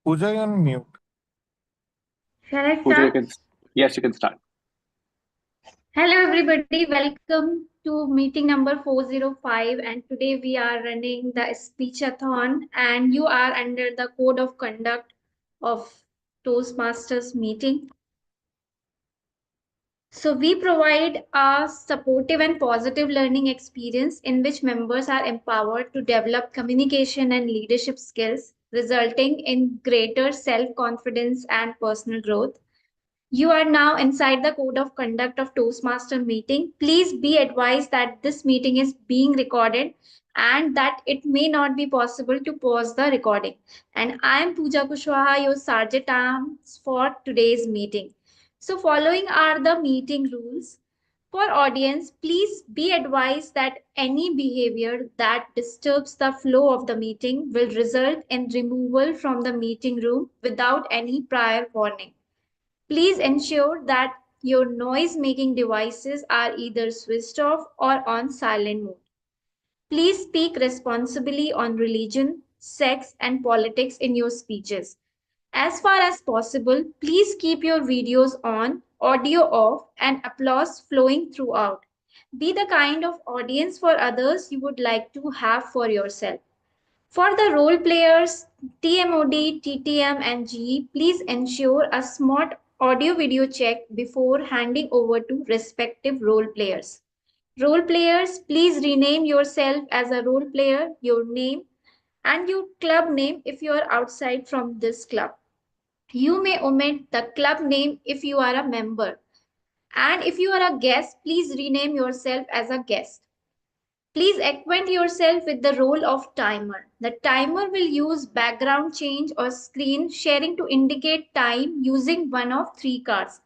Pooja, you're on mute. Shall I Pooja, start? yes, you can start. Hello, everybody. Welcome to meeting number 405. And today we are running the Speechathon, and you are under the code of conduct of Toastmasters meeting. So, we provide a supportive and positive learning experience in which members are empowered to develop communication and leadership skills, resulting in greater self confidence and personal growth. You are now inside the code of conduct of Toastmaster meeting. Please be advised that this meeting is being recorded and that it may not be possible to pause the recording. And I am Pooja Kushwaha, your Sergeant Arms for today's meeting. So following are the meeting rules. For audience, please be advised that any behavior that disturbs the flow of the meeting will result in removal from the meeting room without any prior warning. Please ensure that your noise making devices are either switched off or on silent mode. Please speak responsibly on religion, sex, and politics in your speeches. As far as possible, please keep your videos on, audio off, and applause flowing throughout. Be the kind of audience for others you would like to have for yourself. For the role players, TMOD, TTM, and GE, please ensure a smart audio video check before handing over to respective role players. Role players, please rename yourself as a role player, your name, and your club name if you are outside from this club. You may omit the club name if you are a member. And if you are a guest, please rename yourself as a guest. Please acquaint yourself with the role of timer. The timer will use background change or screen sharing to indicate time using one of three cards.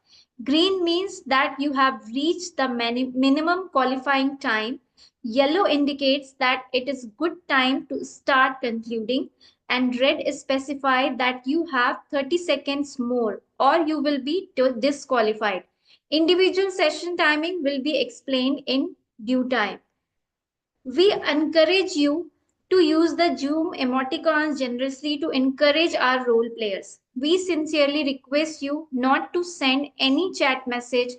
Green means that you have reached the minimum qualifying time. Yellow indicates that it is good time to start concluding. And red specifies that you have 30 seconds more or you will be disqualified. Individual session timing will be explained in due time. We encourage you to use the Zoom emoticons generously to encourage our role players. We sincerely request you not to send any chat message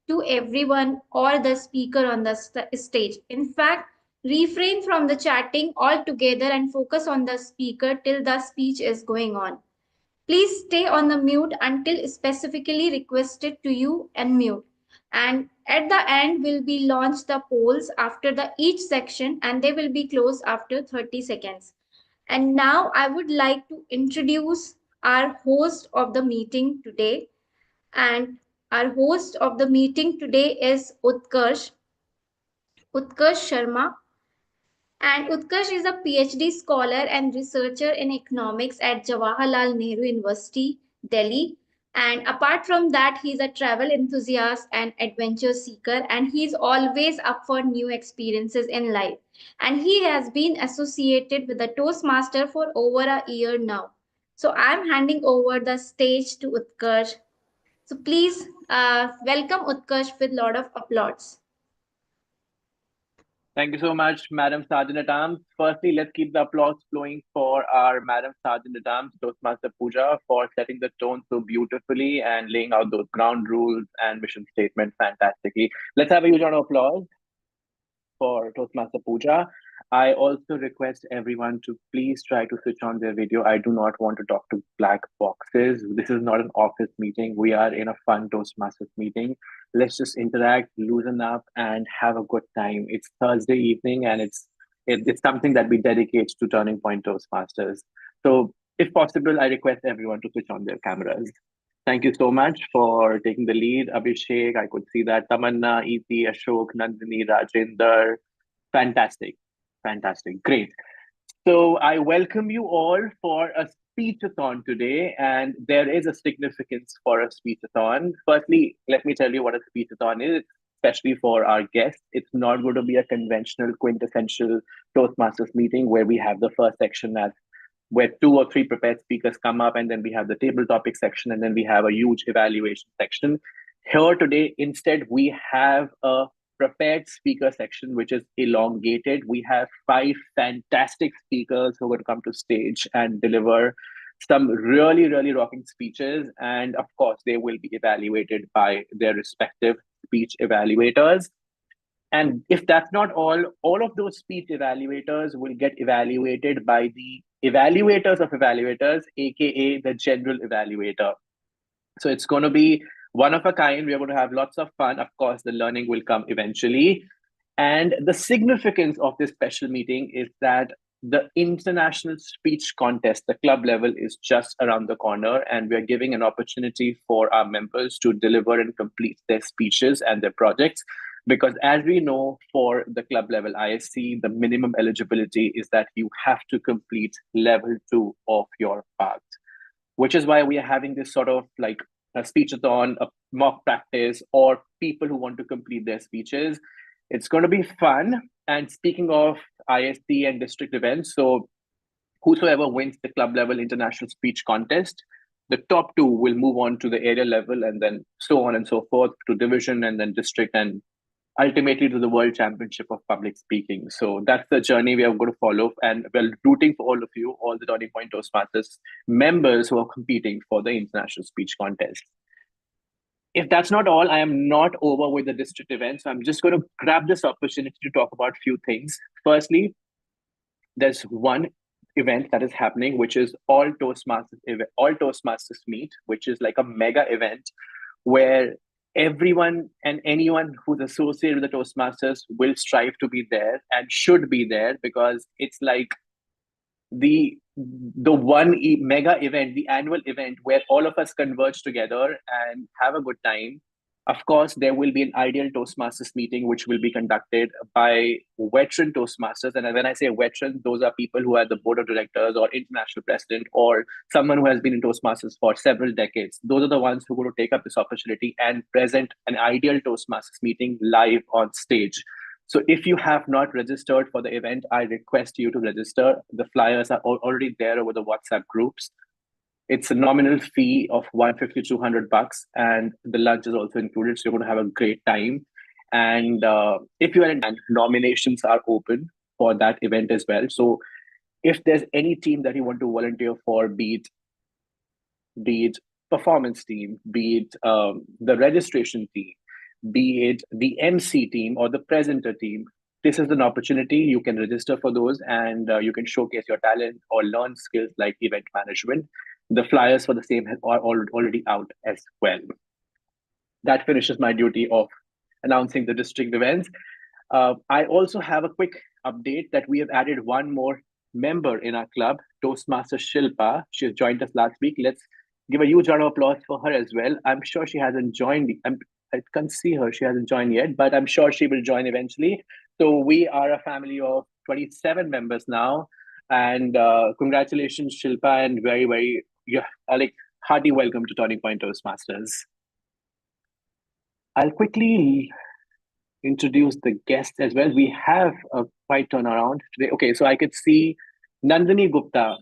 to everyone or the speaker on the stage. In fact, refrain from the chatting altogether and focus on the speaker till the speech is going on. Please stay on the mute until specifically requested to you and mute. And at the end will be launched the polls after the each section and they will be closed after 30 seconds. And now I would like to introduce our host of the meeting today. And our host of the meeting today is Utkarsh Sharma. And Utkarsh is a PhD scholar and researcher in economics at Jawaharlal Nehru University, Delhi. And apart from that, he's a travel enthusiast and adventure seeker, and he's always up for new experiences in life. And he has been associated with the Toastmaster for over a year now. So I'm handing over the stage to Utkarsh. So please welcome Utkarsh with a lot of applause. Thank you so much, Madam Sergeant at Arms. Firstly, let's keep the applause flowing for our Madam Sergeant at Arms, Toastmaster Pooja, for setting the tone so beautifully and laying out those ground rules and mission statement fantastically. Let's have a huge round of applause for Toastmaster Pooja. I also request everyone to please try to switch on their video. I do not want to talk to black boxes. This is not an office meeting. We are in a fun Toastmasters meeting. Let's just interact, loosen up, and have a good time. It's Thursday evening, and it's something that we dedicate to Turning Point Toastmasters. So, if possible, I request everyone to switch on their cameras. Thank you so much for taking the lead, Abhishek. I could see that. Tamanna, Eeti, Ashok, Nandini, Rajender. Fantastic. Fantastic. Great. So I welcome you all for a speechathon today, and there is a significance for a speechathon. Firstly, let me tell you what a speechathon is, especially for our guests. It's not going to be a conventional, quintessential Toastmasters meeting where we have the first section as where two or three prepared speakers come up, and then we have the table topic section, and then we have a huge evaluation section. Here today, instead, we have a prepared speaker section, which is elongated. We have five fantastic speakers who are going to come to stage and deliver some really, really rocking speeches. And of course, they will be evaluated by their respective speech evaluators. And if that's not all of those speech evaluators will get evaluated by the evaluators of evaluators, aka the general evaluator. So it's going to be one of a kind. We're going to have lots of fun. Of course, the learning will come eventually. And the significance of this special meeting is that the international speech contest, the club level, is just around the corner. And we're giving an opportunity for our members to deliver and complete their speeches and their projects. Because as we know, for the club level ISC, the minimum eligibility is that you have to complete level 2 of your path, which is why we are having this sort of like a speechathon, a mock practice, or people who want to complete their speeches. It's going to be fun. And speaking of ISC and district events, so whosoever wins the club level international speech contest, the top two will move on to the area level, and then so on and so forth to division and then district, and ultimately to the World Championship of Public Speaking. So that's the journey we are going to follow. And we're rooting for all of you, all the Turning Point Toastmasters members who are competing for the International Speech Contest. If that's not all, I am not over with the district event. So I'm just going to grab this opportunity to talk about a few things. Firstly, there's one event that is happening, which is all Toastmasters meet, which is like a mega event where everyone and anyone who's associated with the Toastmasters will strive to be there and should be there, because it's like the one mega event, the annual event where all of us converge together and have a good time. Of course, there will be an ideal Toastmasters meeting, which will be conducted by veteran Toastmasters. And when I say veteran, those are people who are the board of directors or international president or someone who has been in Toastmasters for several decades. Those are the ones who are going to take up this opportunity and present an ideal Toastmasters meeting live on stage. So if you have not registered for the event, I request you to register. The flyers are already there over the WhatsApp groups. It's a nominal fee of 150 to 200 bucks, and the lunch is also included. So you're going to have a great time. And if you are in, nominations are open for that event as well. So if there's any team that you want to volunteer for, be it performance team, be it the registration team, be it the MC team or the presenter team, this is an opportunity. You can register for those, and you can showcase your talent or learn skills like event management. The flyers for the same are already out as well. That finishes my duty of announcing the district events. I also have a quick update that we have added one more member in our club, Toastmaster Shilpa. She has joined us last week. Let's give a huge round of applause for her as well. I'm sure she hasn't joined. I can't see her. She hasn't joined yet, but I'm sure she will join eventually. So we are a family of 27 members now. And congratulations, Shilpa, and very, very like hearty welcome to Turning Point Toastmasters. I'll quickly introduce the guests as well. We have a quite turnaround today. Okay, so I could see Nandini Gupta.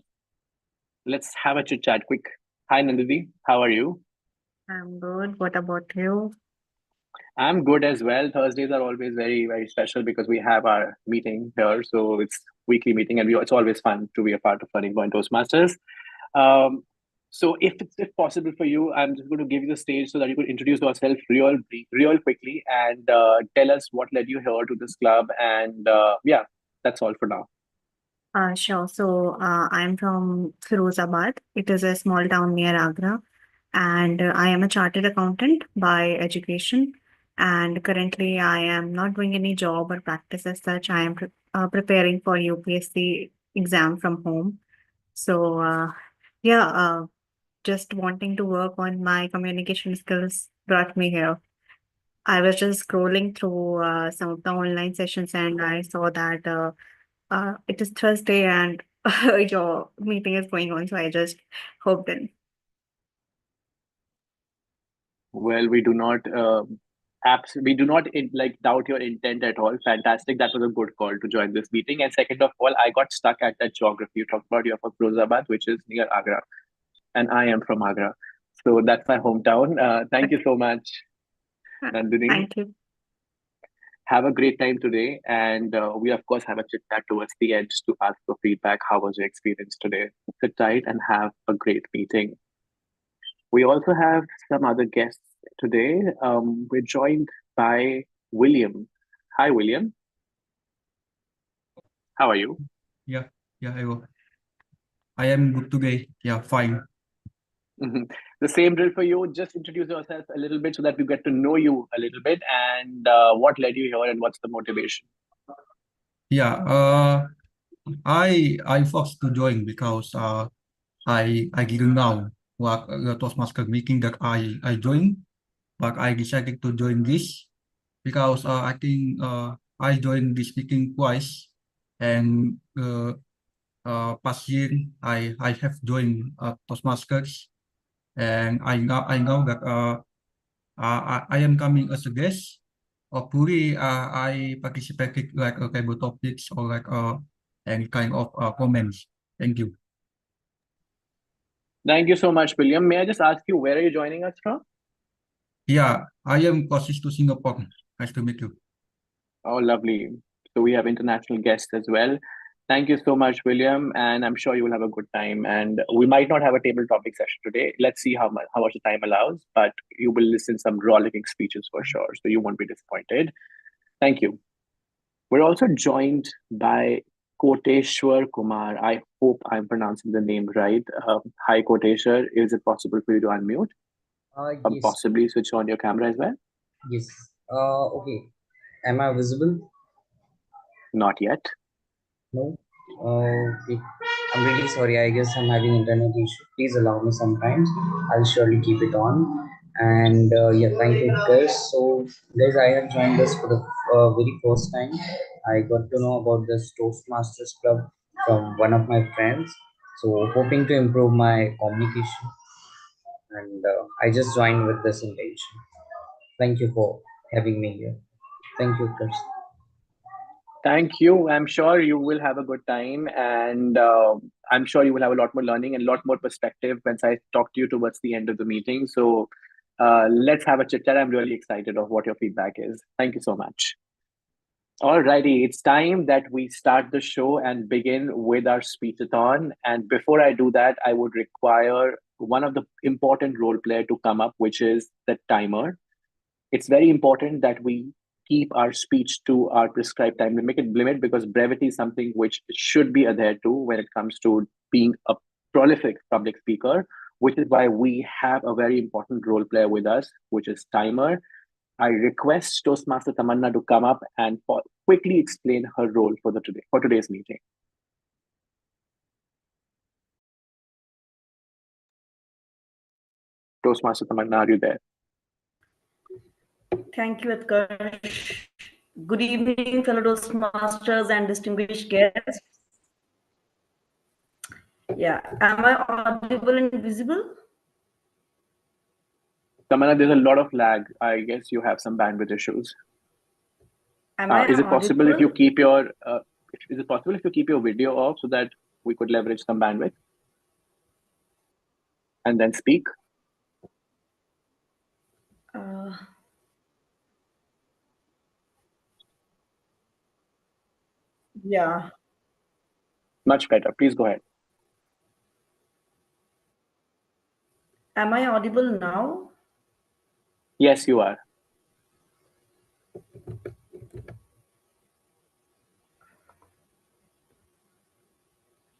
Let's have a chit chat quick. Hi, Nandini. How are you? I'm good. What about you? I'm good as well. Thursdays are always very, very special because we have our meeting here. So it's weekly meeting, and it's always fun to be a part of Turning Point Toastmasters. Um, so if possible for you, I'm just going to give you the stage so that you could introduce yourself real quickly and tell us what led you here to this club. And yeah, that's all for now. Sure. So, I'm from Firozabad. It is a small town near Agra, and I am a chartered accountant by education. And currently, I am not doing any job or practice as such. I am preparing for UPSC exam from home. So, yeah, just wanting to work on my communication skills brought me here. I was just scrolling through some of the online sessions, and I saw that it is Thursday and your meeting is going on, so I just hopped in. Well, we do not like doubt your intent at all. Fantastic. That was a good call to join this meeting. And second of all, I got stuck at that geography. You talked about you're from Firozabad, which is near Agra, and I am from Agra. So that's my hometown. Thank you so much, Uh, Nandini. Thank you. have a great time today. And we, of course, have a chit chat towards the end to ask for feedback. How was your experience today? Sit tight and have a great meeting. We also have some other guests today. We're joined by William. Hi, William. How are you? Yeah, I am good today. Yeah, fine. Mhm. The same drill for you. Just introduce yourself a little bit so that we get to know you a little bit and what led you here and what's the motivation. Yeah, I forced to join because I didn't know what the Toastmaster meeting that I joined, but I decided to join this because I think I joined this meeting twice, and past year I have joined Toastmasters, and I know that I am coming as a guest. Hopefully, I participated like table topics or like any kind of comments. Thank you. Thank you so much, William. May I just ask you, where are you joining us from? Yeah, I am closest to Singapore. Nice to meet you. Oh, lovely. So we have international guests as well. Thank you so much, William, and I'm sure you will have a good time. And we might not have a table topic session today. Let's see how much the time allows, but you will listen some rollicking speeches for sure, so you won't be disappointed. Thank you. We're also joined by Koteshwar Kumar. I hope I'm pronouncing the name right. Hi, Koteshwar. Is it possible for you to unmute? Yes, Possibly switch on your camera as well? yes. Okay. Am I visible? Not yet. No. Okay. I'm really sorry. I guess I'm having internet issue. Please allow me some time. I'll surely keep it on. And yeah, thank you, guys. So, guys, I have joined this for the very first time. I got to know about this Toastmasters Club from one of my friends. So, hoping to improve my communication, and I just joined with this intention. Thank you for having me here. Thank you, Utkarsh. Thank you. I'm sure you will have a good time, and I'm sure you will have a lot more learning and a lot more perspective once I talk to you towards the end of the meeting. So let's have a chit chat. I'm really excited of what your feedback is. Thank you so much. Alrighty, it's time that we start the show and begin with our speechathon. And before I do that, I would require one of the important role player to come up, which is the timer. It's very important that we keep our speech to our prescribed time limit because brevity is something which should be adhered to when it comes to being a prolific public speaker, which is why we have a very important role player with us, which is timer. I request Toastmaster Tamanna to come up and quickly explain her role for today's meeting. Toastmaster Tamanna, are you there? Thank you, Utkarsh. Good evening, fellow Toastmasters and distinguished guests. Yeah, am I audible and visible? Tamanna, there's a lot of lag. I guess you have some bandwidth issues. Am I Is it possible if you audible? keep your is it possible if you keep your video off so that we could leverage some bandwidth and then speak? Yeah. Much better. Please go ahead. Am I audible now? Yes, you are.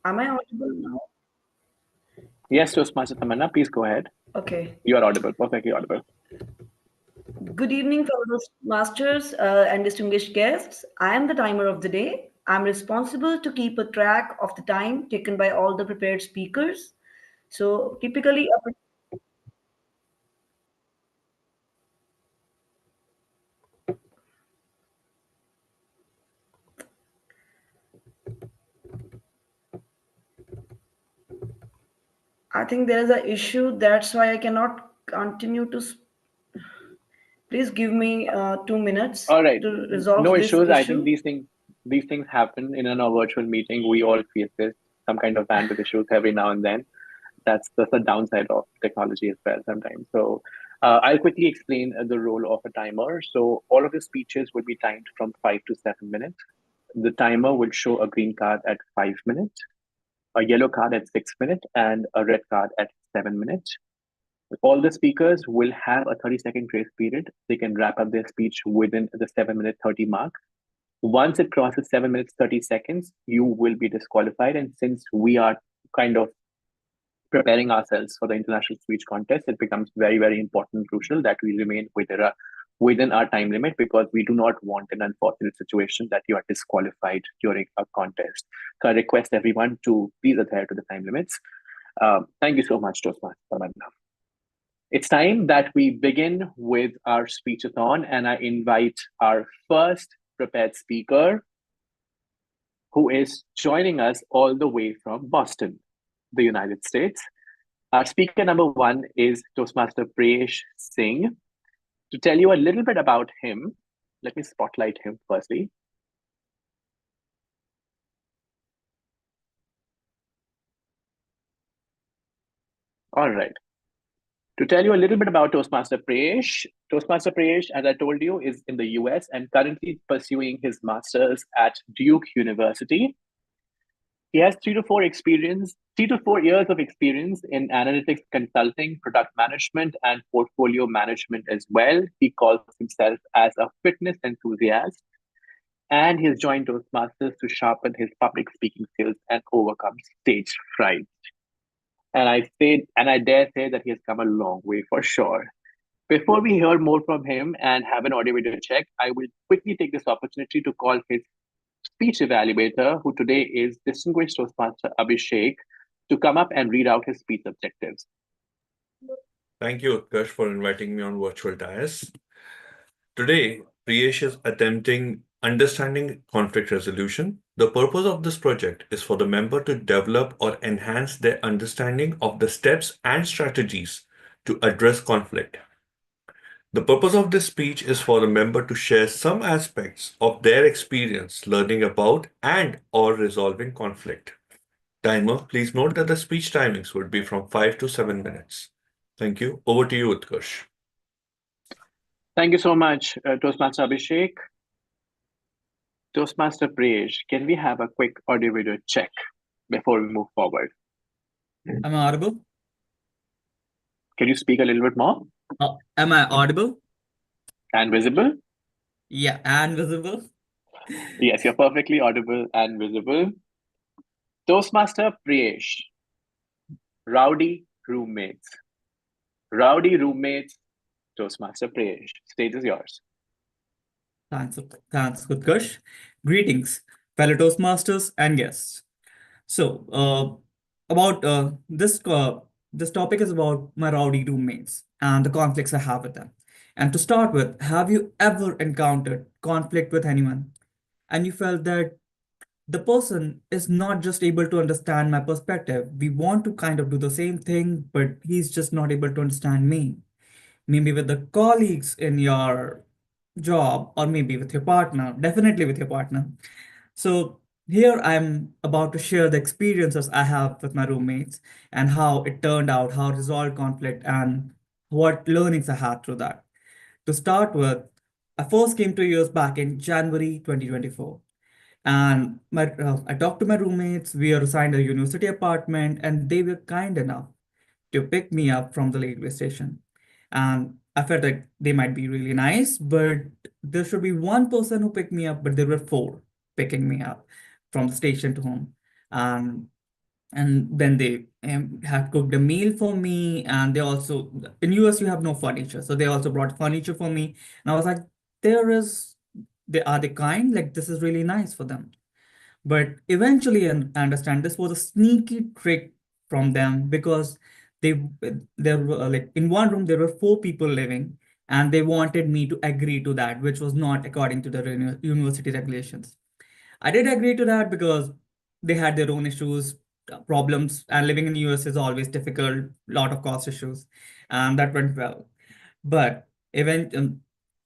Am I audible now? Yes, Toastmaster Tamanna, please go ahead. Okay. You are audible, perfectly audible. Good evening, fellow Toastmasters and distinguished guests. I am the timer of the day. I'm responsible to keep a track of the time taken by all the prepared speakers. So typically, I think there is an issue. That's why I cannot continue to. Please give me 2 minutes All right. to resolve No this issues. I think issue. these things happen in a virtual meeting. We all face this, some kind of bandwidth issues every now and then. That's the downside of technology as well sometimes. So I'll quickly explain the role of a timer. So all of the speeches will be timed from 5 to 7 minutes. The timer will show a green card at 5 minutes, a yellow card at 6 minutes, and a red card at 7 minutes. All the speakers will have a 30-second grace period. They can wrap up their speech within the 7 minute 30 mark. Once it crosses 7 minutes 30 seconds, you will be disqualified. And since we are kind of preparing ourselves for the international speech contest, it becomes very, very important and crucial that we remain within our time limit, because we do not want an unfortunate situation that you are disqualified during a contest. So I request everyone to please adhere to the time limits. Thank you so much, Toastmasters. It's time that we begin with our speechathon, and I invite our first prepared speaker, who is joining us all the way from Boston, the United States. Our speaker number one is Toastmaster Prayesh Singh. To tell you a little bit about him, let me spotlight him firstly. All right. To tell you a little bit about Toastmaster Prayesh, as I told you, is in the US and currently pursuing his master's at Duke University. He has 3 to 4 years of experience in analytics consulting, product management, and portfolio management as well. He calls himself as a fitness enthusiast, and he has joined Toastmasters to sharpen his public speaking skills and overcome stage fright. And I dare say that he has come a long way for sure. Before we hear more from him and have an audio video check, I will quickly take this opportunity to call his speech evaluator, who today is distinguished Toastmaster Abhishek, to come up and read out his speech objectives. Thank you, Utkarsh, for inviting me on virtual dais. Today, Priyesh is attempting understanding conflict resolution. The purpose of this project is for the member to develop or enhance their understanding of the steps and strategies to address conflict. The purpose of this speech is for the member to share some aspects of their experience learning about and or resolving conflict. Timer, please note that the speech timings would be from 5 to 7 minutes. Thank you. Over to you, Utkarsh. Thank you so much, Toastmaster Abhishek. Toastmaster Prayesh, can we have a quick audio video check before we move forward? Am I audible? Can you speak a little bit more? Am I audible? And visible? Yeah, and visible. Yes, you're perfectly audible and visible. Toastmaster Prayesh, rowdy roommates. Rowdy roommates, Toastmaster Prayesh. Stage is yours. Thanks, Utkarsh. Greetings, fellow Toastmasters and guests. So, about this topic is about my rowdy roommates and the conflicts I have with them. And to start with, have you ever encountered conflict with anyone and you felt that the person is not just able to understand my perspective? We want to kind of do the same thing, but he's just not able to understand me. Maybe with the colleagues in your job, or maybe with your partner, definitely with your partner. So here I'm about to share the experiences I have with my roommates and how it turned out, how I resolved conflict, and what learnings I had through that. To start with, I first came to US back in January 2024. And I talked to my roommates. We were assigned a university apartment, and they were kind enough to pick me up from the railway station. And I felt like they might be really nice, but there should be one person who picked me up, but there were four picking me up from the station to home. And then they had cooked a meal for me, and they also, in US you have no furniture, so they also brought furniture for me. And I was like, they kind, like this is really nice for them. But eventually I understand this was a sneaky trick from them, because they there were like in one room there were four people living, and they wanted me to agree to that, which was not according to the university regulations. I did agree to that because they had their own issues, problems, and living in the US is always difficult, lot of cost issues, and that went well. But event,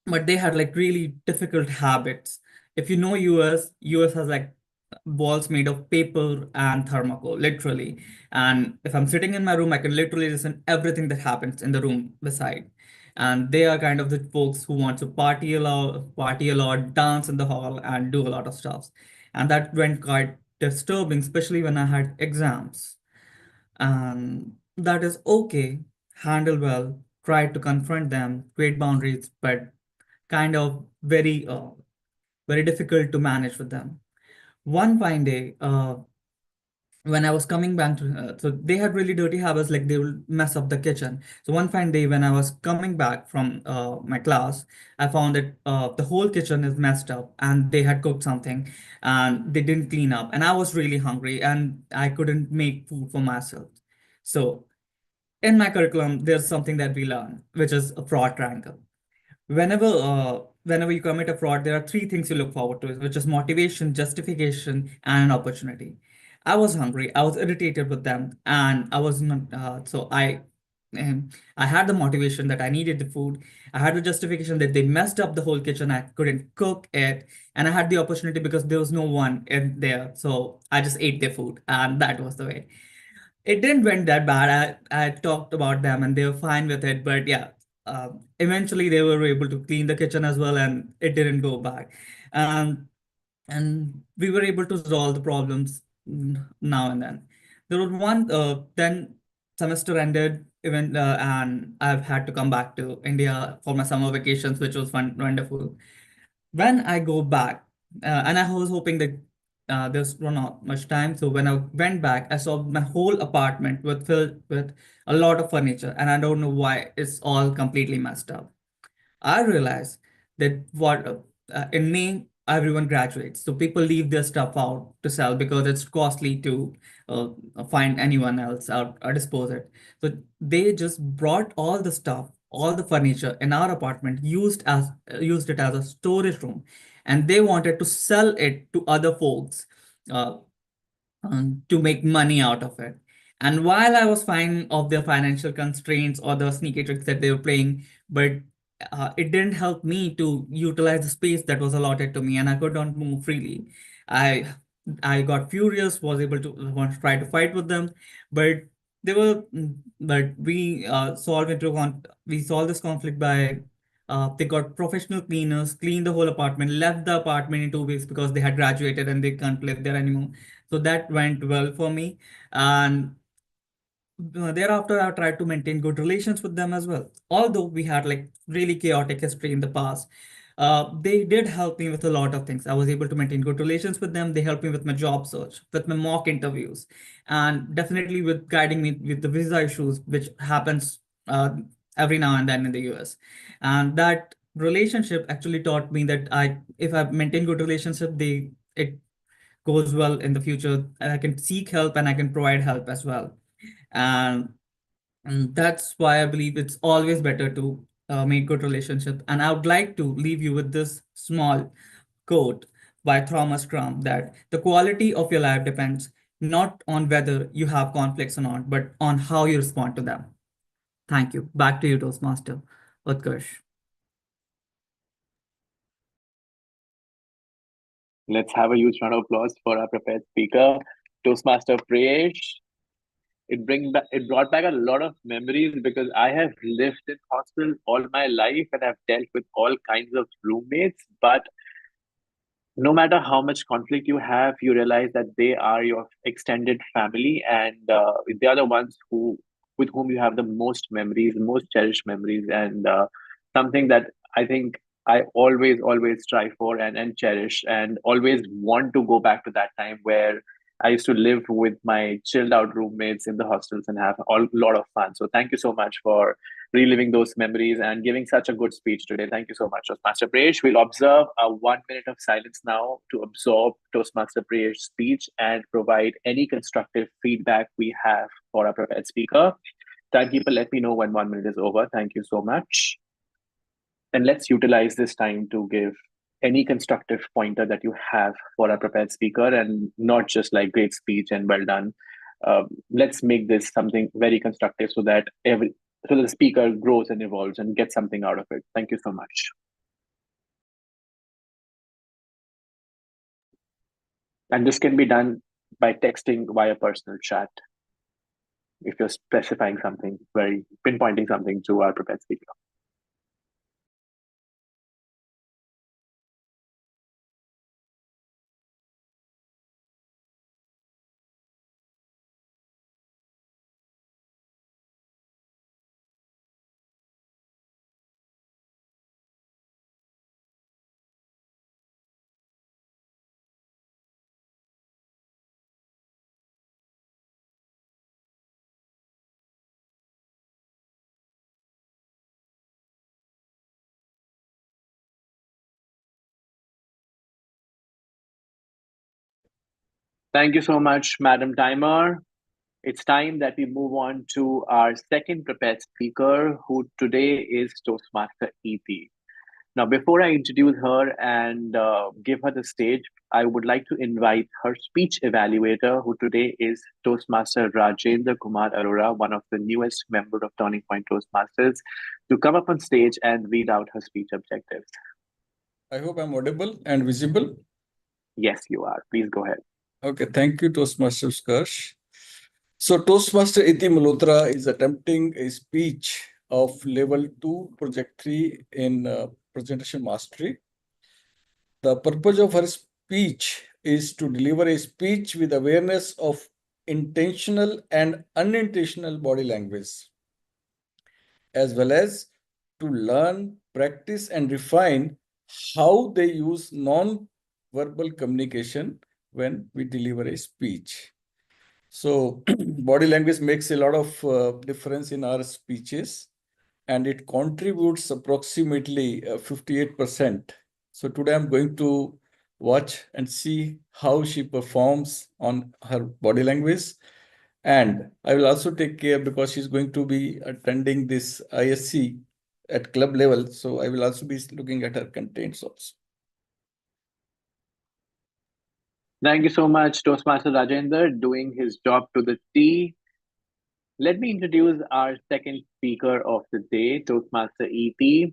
but they had like really difficult habits. If you know US has like walls made of paper and thermocol, literally. And if I'm sitting in my room, I can literally listen everything that happens in the room beside. And they are kind of the folks who want to party a lot, dance in the hall, and do a lot of stuff. And that went quite disturbing, especially when I had exams. And that is okay, handle well, try to confront them, create boundaries, but kind of very difficult to manage with them. One fine day, when I was coming back to, so they had really dirty habits, like they will mess up the kitchen. So one fine day, when I was coming back from my class, I found that the whole kitchen is messed up, and they had cooked something, and they didn't clean up, and I was really hungry, and I couldn't make food for myself. So in my curriculum, there's something that we learn, which is a fraud triangle. Whenever you commit a fraud, there are three things you look forward to, which is motivation, justification, and an opportunity. I was hungry, I was irritated with them, and I was not so I had the motivation that I needed the food. I had the justification that they messed up the whole kitchen, I couldn't cook it, and I had the opportunity because there was no one in there, so I just ate their food, and that was the way. It didn't went that bad. I talked about them and they were fine with it. But yeah, eventually they were able to clean the kitchen as well, and it didn't go back. Um, and we were able to resolve the problems now and then. There was one, then semester ended, even, and I've had to come back to India for my summer vacations, which was fun, wonderful. When I go back, and I was hoping that there's not much time. So when I went back, I saw my whole apartment with filled with a lot of furniture, and I don't know why it's all completely messed up. I realized that in May everyone graduates, so people leave their stuff out to sell because it's costly to uh, find anyone else out or dispose it. So they just brought all the stuff, all the furniture in our apartment, used it as a storage room, and they wanted to sell it to other folks. Uh, to make money out of it. And while I was fine of their financial constraints or the sneaky tricks that they were playing, but it didn't help me to utilize the space that was allotted to me, and I could not move freely. I I got furious, was able to want to try to fight with them, but they were, but we solved this conflict by they got professional cleaners, cleaned the whole apartment, left the apartment in 2 weeks because they had graduated and they can't live there anymore. So that went well for me. And thereafter, I tried to maintain good relations with them as well. Although we had like really chaotic history in the past, they did help me with a lot of things. I was able to maintain good relations with them. They helped me with my job search, with my mock interviews, and definitely with guiding me with the visa issues, which happens every now and then in the US. And that relationship actually taught me that if I maintain good relationship, it goes well in the future, and I can seek help and I can provide help as well. And, and that's why I believe it's always better to make good relationship. And I would like to leave you with this small quote by Thomas Crumb, that the quality of your life depends not on whether you have conflicts or not, but on how you respond to them. Thank you. Back to you, Toastmaster Utkarsh. Let's have a huge round of applause for our prepared speaker, Toastmaster Prayesh. It brought back a lot of memories because I have lived in hostels all my life and I've dealt with all kinds of roommates. But no matter how much conflict you have, you realize that they are your extended family, and they are the ones who with whom you have the most memories, most cherished memories, and something that I think I always strive for and cherish, and always want to go back to that time where I used to live with my chilled out roommates in the hostels and have a lot of fun. So thank you so much for reliving those memories and giving such a good speech today. Thank you so much, Toastmaster Prayesh. We'll observe a 1 minute of silence now to absorb Toastmaster Prayesh's speech and provide any constructive feedback we have for our prepared speaker. Timekeeper, let me know when 1 minute is over. Thank you so much. And let's utilize this time to give any constructive pointer that you have for our prepared speaker, and not just like great speech and well done. Let's make this something very constructive so that the speaker grows and evolves and gets something out of it. Thank you so much. And this can be done by texting via personal chat if you're specifying something, very pinpointing something to our prepared speaker. Thank you so much, Madam Timer. It's time that we move on to our second prepared speaker, who today is Toastmaster EP. Now, before I introduce her and give her the stage, I would like to invite her speech evaluator, who today is Toastmaster Rajendra Kumar Arora, one of the newest members of Turning Point Toastmasters, to come up on stage and read out her speech objectives. I hope I'm audible and visible. Yes, you are. Please go ahead. Okay, thank you, Toastmasters Utkarsh. So, Toastmaster Iti Malhotra is attempting a speech of level 2, project 3 in presentation mastery. The purpose of her speech is to deliver a speech with awareness of intentional and unintentional body language, as well as to learn, practice, and refine how they use non-verbal communication when we deliver a speech. So body language makes a lot of difference in our speeches, and it contributes approximately 58%. So today I'm going to watch and see how she performs on her body language. And I will also take care, because she's going to be attending this ISC at club level. So I will also be looking at her contents also. Thank you so much, Toastmaster Rajendra, doing his job to the T. Let me introduce our second speaker of the day, Toastmaster EP.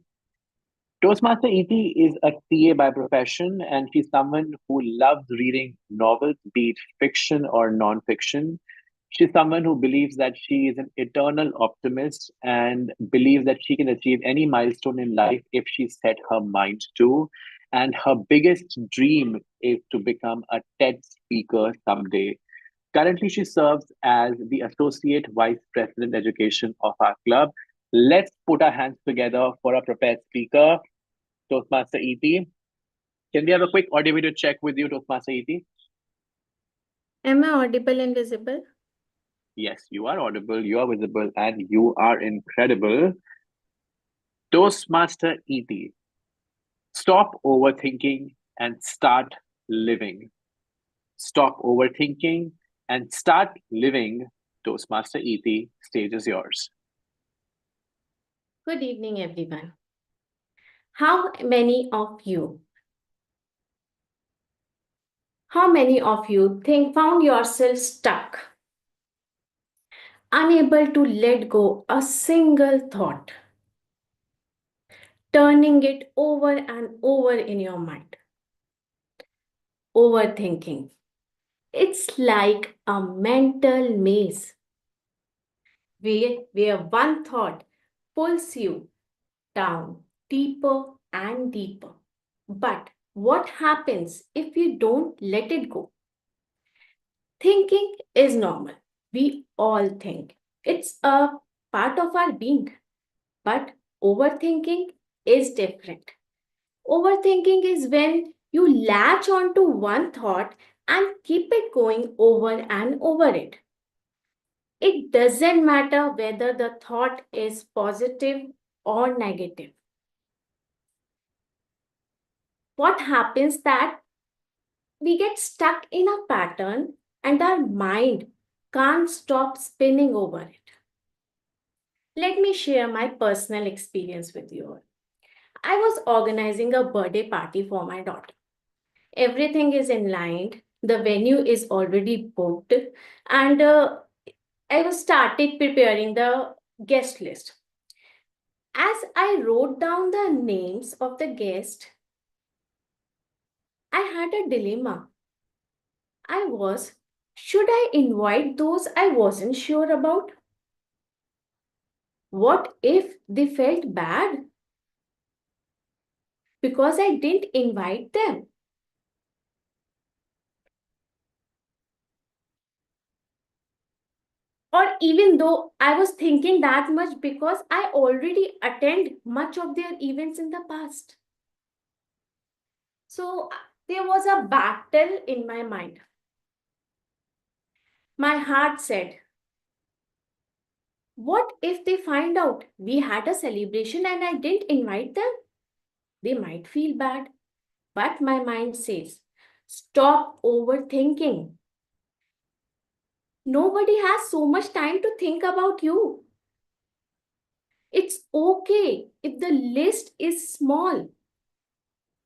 Toastmaster EP is a TA by profession, and she's someone who loves reading novels, be it fiction or non-fiction. She's someone who believes that she is an eternal optimist and believes that she can achieve any milestone in life if she set her mind to. And her biggest dream is to become a TED speaker someday. Currently, she serves as the Associate Vice President Education of our club. Let's put our hands together for a prepared speaker, Toastmaster EP. Can we have a quick audio video check with you, Toastmaster EP? Am I audible and visible? Yes, you are audible, you are visible, and you are incredible. Toastmaster EP. Stop overthinking and start living. Stop overthinking and start living. Toastmaster EP, stage is yours. Good evening, everyone. How many of you found yourself stuck, unable to let go a single thought, turning it over and over in your mind? Overthinking. It's like a mental maze where one thought pulls you down deeper and deeper. But what happens if you don't let it go? Thinking is normal. We all think. It's a part of our being. But overthinking is different. Overthinking is when you latch onto one thought and keep it going over and over it. It doesn't matter whether the thought is positive or negative. What happens that we get stuck in a pattern and our mind can't stop spinning over it. Let me share my personal experience with you all. I was organizing a birthday party for my daughter. Everything is in line, the venue is already booked, and I was started preparing the guest list. As I wrote down the names of the guests, I had a dilemma. Should I invite those I wasn't sure about? What if they felt bad because I didn't invite them? Or even though I was thinking that much because I already attend much of their events in the past. So there was a battle in my mind. My heart said, what if they find out we had a celebration and I didn't invite them? They might feel bad. But my mind says, stop overthinking. Nobody has so much time to think about you. It's okay if the list is small.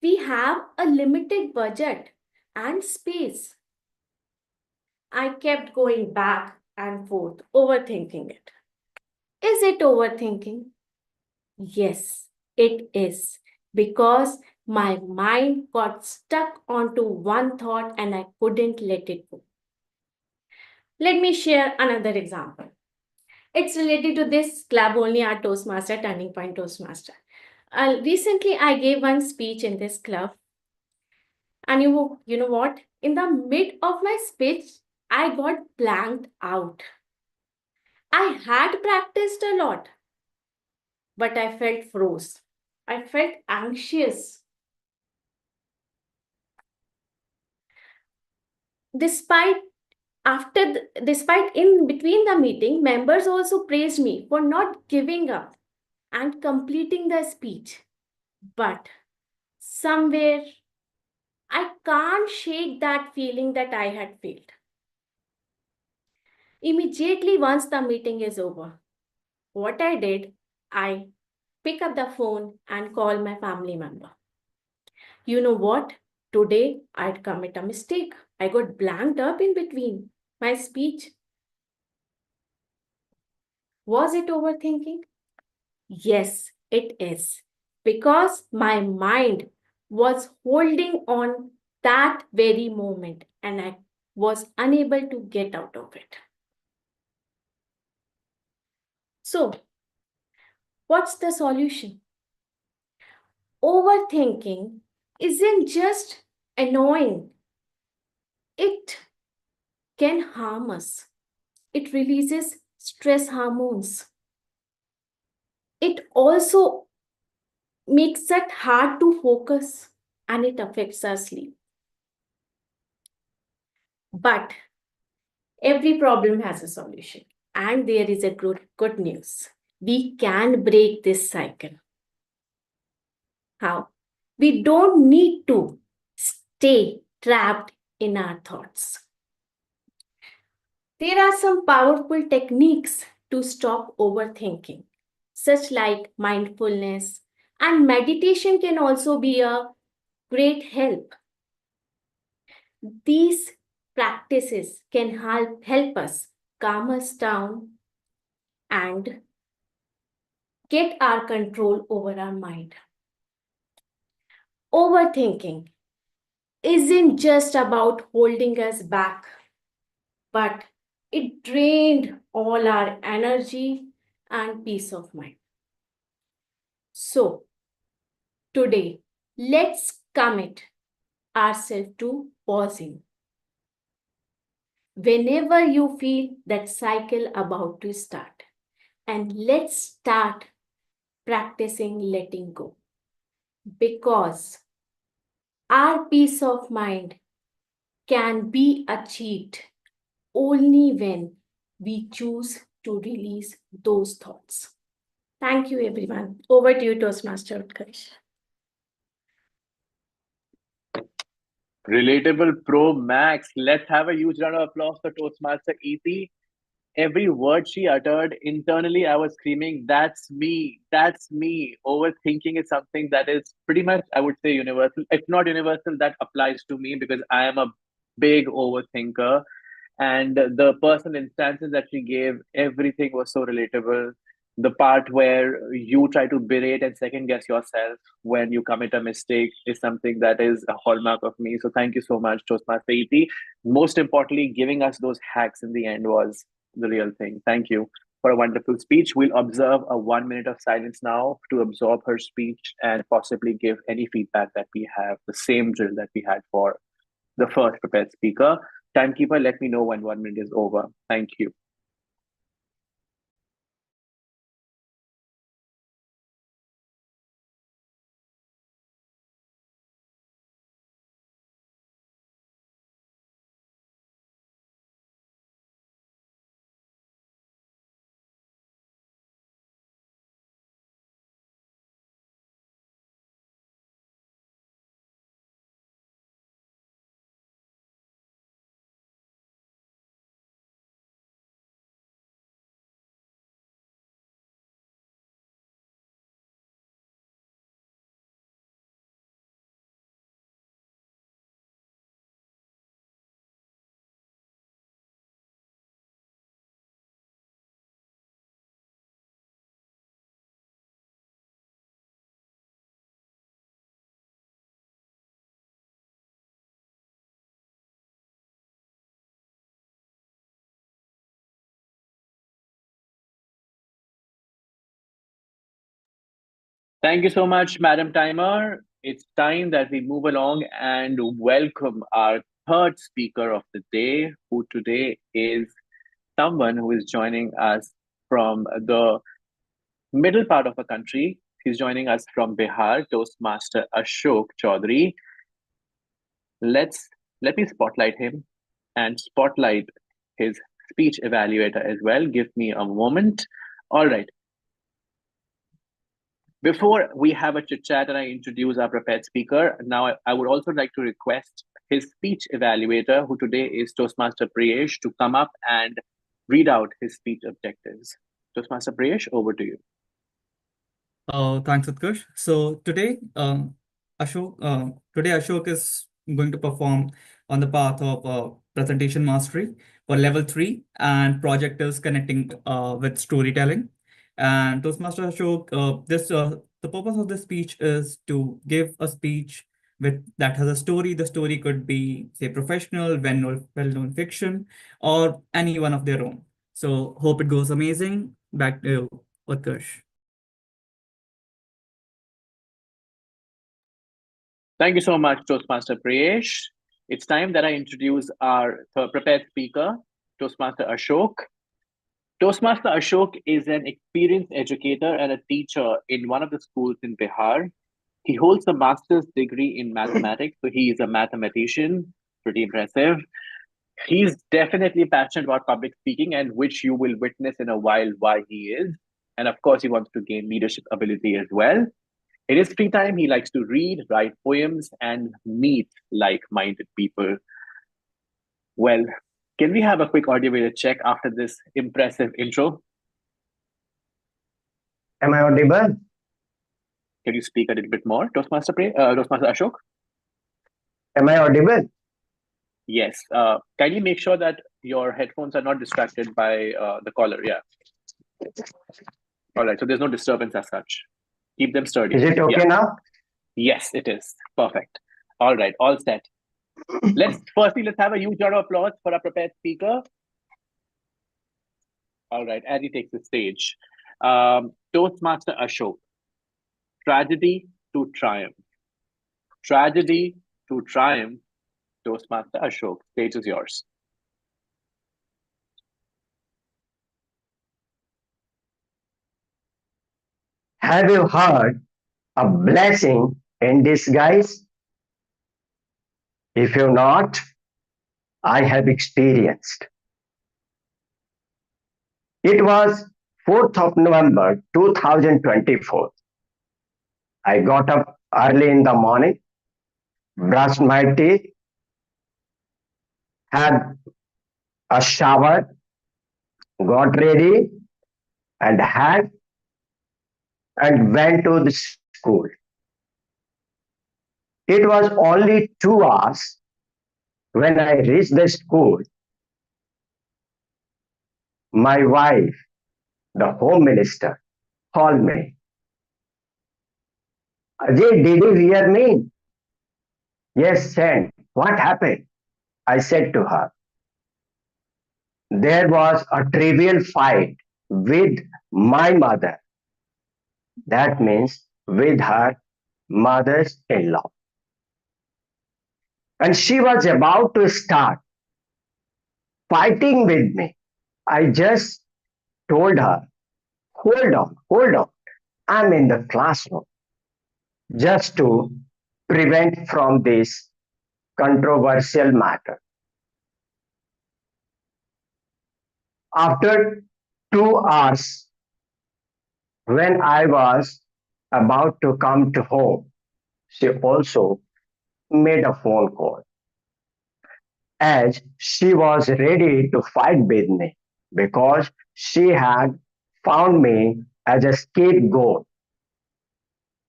We have a limited budget and space. I kept going back and forth, overthinking it. Is it overthinking? Yes, it is. Because my mind got stuck onto one thought and I couldn't let it go. Let me share another example. It's related to this club only, our Toastmaster, Turning Point Toastmaster. Recently, I gave one speech in this club. And you know what? In the mid of my speech, I got blanked out. I had practiced a lot, but I felt froze. I felt anxious. Despite despite in between the meeting, members also praised me for not giving up and completing the speech. But somewhere I can't shake that feeling that I had failed. Immediately once the meeting is over, what I did, I pick up the phone and call my family member. You know what? Today I'd commit a mistake. I got blanked up in between my speech. Was it overthinking? Yes, it is. Because my mind was holding on that very moment and I was unable to get out of it. So, what's the solution? Overthinking isn't just annoying, it can harm us. It releases stress hormones. It also makes it hard to focus and it affects our sleep. But every problem has a solution. And there is a good news. We can break this cycle. How? We don't need to stay trapped in our thoughts. There are some powerful techniques to stop overthinking, such like mindfulness, and meditation can also be a great help. These practices can help us calm us down and get our control over our mind. Overthinking isn't just about holding us back, but it drained all our energy and peace of mind. So, today, let's commit ourselves to pausing. Whenever you feel that cycle about to start, and let's start practicing letting go. Because our peace of mind can be achieved only when we choose to release those thoughts. Thank you, everyone. Over to you, Toastmaster Utkarsh. Relatable Pro Max. Let's have a huge round of applause for Toastmaster ET. Every word she uttered, internally, I was screaming, "That's me! That's me!" Overthinking is something that is pretty much, I would say, universal. If not universal, that applies to me because I am a big overthinker. And the personal instances that she gave, everything was so relatable. The part where you try to berate and second guess yourself when you commit a mistake is something that is a hallmark of me. So thank you so much, Toastmaster ET. Most importantly, giving us those hacks in the end was the real thing. Thank you for a wonderful speech. We'll observe a 1 minute of silence now to absorb her speech and possibly give any feedback that we have, the same drill that we had for the first prepared speaker. Timekeeper, let me know when 1 minute is over. Thank you. Thank you so much, Madam Timer. It's time that we move along and welcome our third speaker of the day, who today is someone who is joining us from the middle part of the country. He's joining us from Bihar, Toastmaster Ashok Chaudhary. Let me spotlight him and spotlight his speech evaluator as well. Give me a moment. All right. Before we have a chit chat and I introduce our prepared speaker, now I would also like to request his speech evaluator, who today is Toastmaster Priyesh, to come up and read out his speech objectives. Toastmaster Priyesh, over to you. Thanks, Utkarsh. So today, Ashok is going to perform on the path of presentation mastery for level 3, and project is connecting with storytelling. And Toastmaster Ashok, the purpose of this speech is to give a speech that has a story. The story could be, say, professional, well-known fiction, or any one of their own. So hope it goes amazing. Back to you, Utkarsh. Thank you so much, Toastmaster Priyesh. It's time that I introduce our prepared speaker, Toastmaster Ashok. Toastmaster Ashok is an experienced educator and a teacher in one of the schools in Bihar. He holds a master's degree in mathematics, so he is a mathematician. Pretty impressive. He's definitely passionate about public speaking, and which you will witness in a while why he is. And of course, he wants to gain leadership ability as well. In his free time, he likes to read, write poems, and meet like minded people. Well, can we have a quick audio video check after this impressive intro? Am I audible? Can you speak a little bit more, Toastmaster Ashok? Am I audible? Yes. Kindly make sure that your headphones are not distracted by the caller. Yeah. All right. So there's no disturbance as such. Keep them sturdy. Is it okay now? Yes, it is. Perfect. All right. All set. Let's have a huge round of applause for our prepared speaker. All right. As he takes the stage. Toastmaster Ashok. Tragedy to triumph. Tragedy to triumph. Toastmaster Ashok, stage is yours. Have you heard a blessing in disguise? If you've not, I have experienced. It was 4th of November 2024. I got up early in the morning, brushed my teeth, had a shower, got ready, and went to the school. It was only 2 hours when I reached the school. My wife, the Home Minister, called me. Ajay, did you hear me? Yes, send. What happened? I said to her. There was a trivial fight with my mother. That means with her mother's in-law. And she was about to start fighting with me. I just told her, hold on. I'm in the classroom. Just to prevent from this controversial matter. After 2 hours, when I was about to come to home, she also made a phone call, as she was ready to fight with me because she had found me as a scapegoat.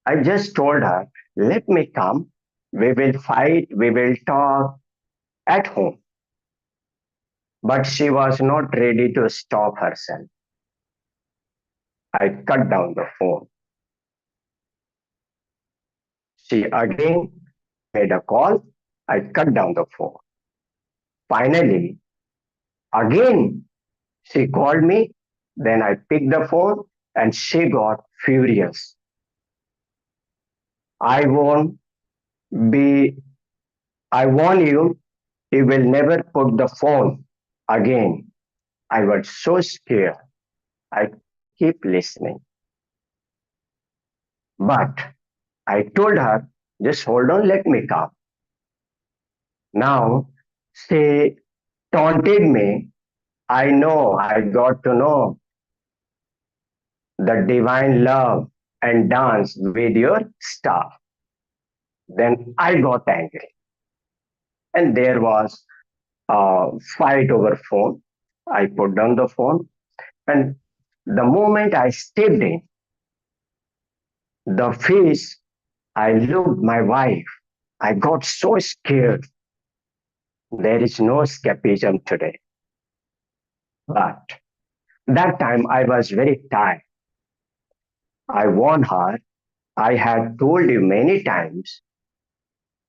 I just told her, let me come, we will fight, we will talk at home. But she was not ready to stop herself. I cut down the phone. She again made a call. I cut down the phone. Finally, again, she called me. Then I picked the phone and she got furious. I won't be, I warn you, he will never put the phone again. I was so scared. I keep listening. But I told her, just hold on, let me come. Now, she taunted me. I got to know the divine love and dance with your star. Then I got angry. And there was a fight over phone. I put down the phone. And the moment I stepped in, the face, I looked my wife. I got so scared. There is no escapism today. But that time I was very tired. I warned her. I had told you many times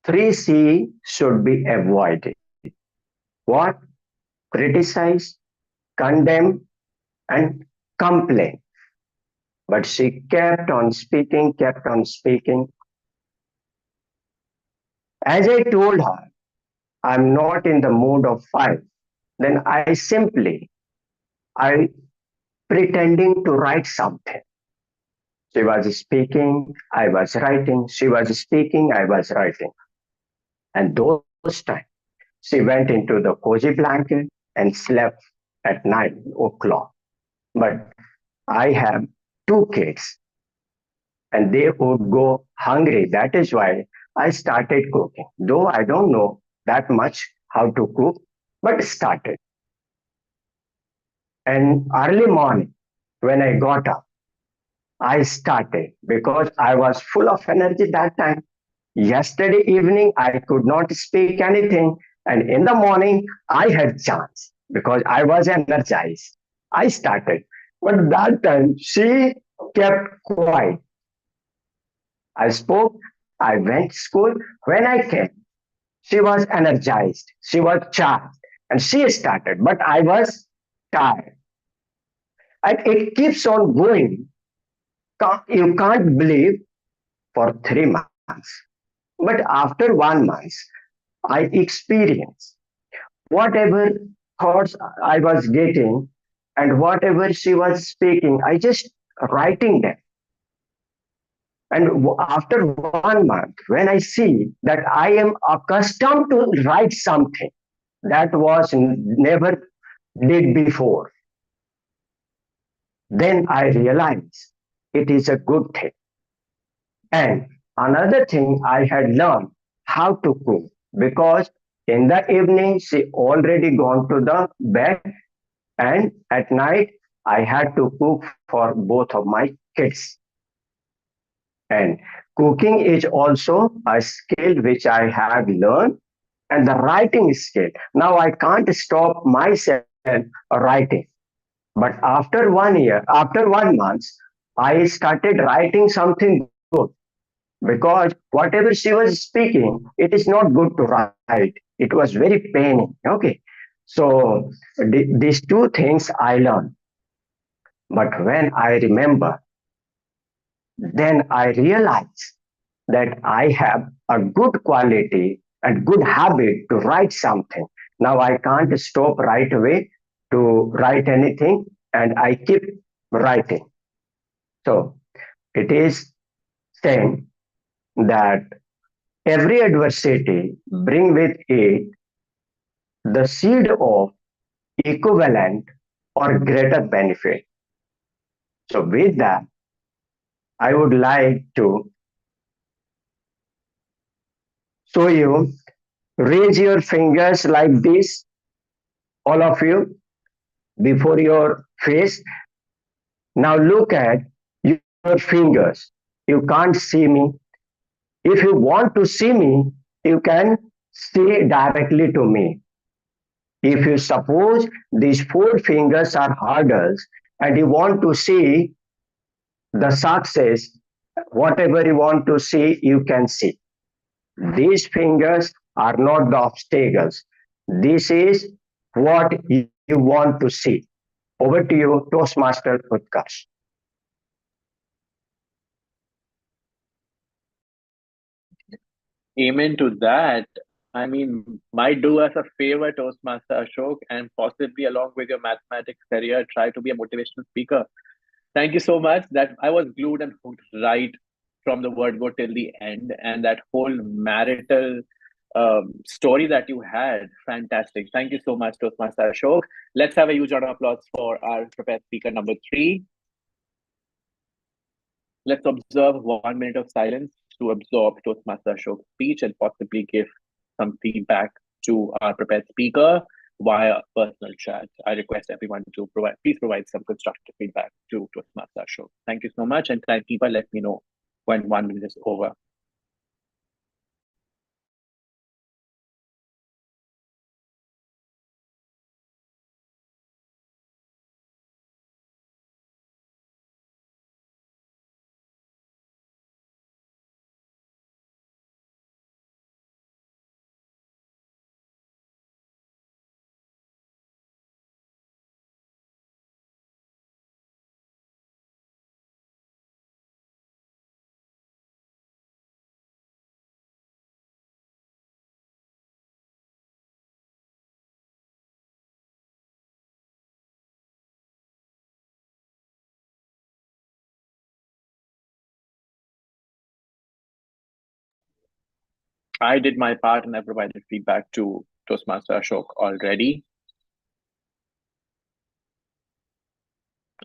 3C should be avoided. What? Criticize, condemn, and complain. But she kept on speaking, kept on speaking. As I told her, I'm not in the mood of fight. Then I pretending to write something. She was speaking, I was writing. She was speaking, I was writing. And those times, she went into the cozy blanket and slept at 9 o'clock. But I have two kids and they would go hungry. That is why I started cooking. Though I don't know that much how to cook, but started. And early morning, when I got up, I started because I was full of energy that time. Yesterday evening, I could not speak anything. And in the morning, I had chance because I was energized. I started. But that time, she kept quiet. I spoke, I went to school. When I came, she was energized. She was charged. And she started. But I was tired. And it keeps on going. You can't believe for 3 months. But after 1 month, I experienced whatever thoughts I was getting and whatever she was speaking, I just writing them. And after 1 month, when I see that I am accustomed to write something that was never did before, then I realize it is a good thing. And another thing I had learned how to cook because in the evening she already gone to the bed and at night I had to cook for both of my kids. And cooking is also a skill which I have learned and the writing skill. Now I can't stop myself writing. But after 1 year, after 1 month, I started writing something good because whatever she was speaking, it is not good to write. It was very paining. Okay. So these two things I learned. But when I remember, then I realize that I have a good quality and good habit to write something. Now I can't stop right away to write anything and I keep writing. So it is saying that every adversity bring with it the seed of equivalent or greater benefit. So with that, I would like to show you, raise your fingers like this, all of you, before your face. Now look at your fingers. You can't see me. If you want to see me, you can see directly to me. If you suppose these four fingers are hurdles and you want to see the success, whatever you want to see, you can see. These fingers are not the obstacles. This is what you want to see. Over to you, Toastmaster Utkarsh. Amen to that. I mean, might do us a favor, Toastmaster Ashok, and possibly along with your mathematics career, try to be a motivational speaker. Thank you so much. That I was glued and hooked right from the word go till the end, and that whole marital story that you had, fantastic. Thank you so much, Toastmaster Ashok. Let's have a huge round of applause for our prepared speaker number 3. Let's observe 1 minute of silence to absorb Toastmaster Ashok's speech and possibly give some feedback to our prepared speaker via personal chat. I request everyone to please provide some constructive feedback to Toastmaster Ashok. Thank you so much, and timekeeper, let me know when 1 minute is over. I did my part and I provided feedback to Toastmaster Ashok already.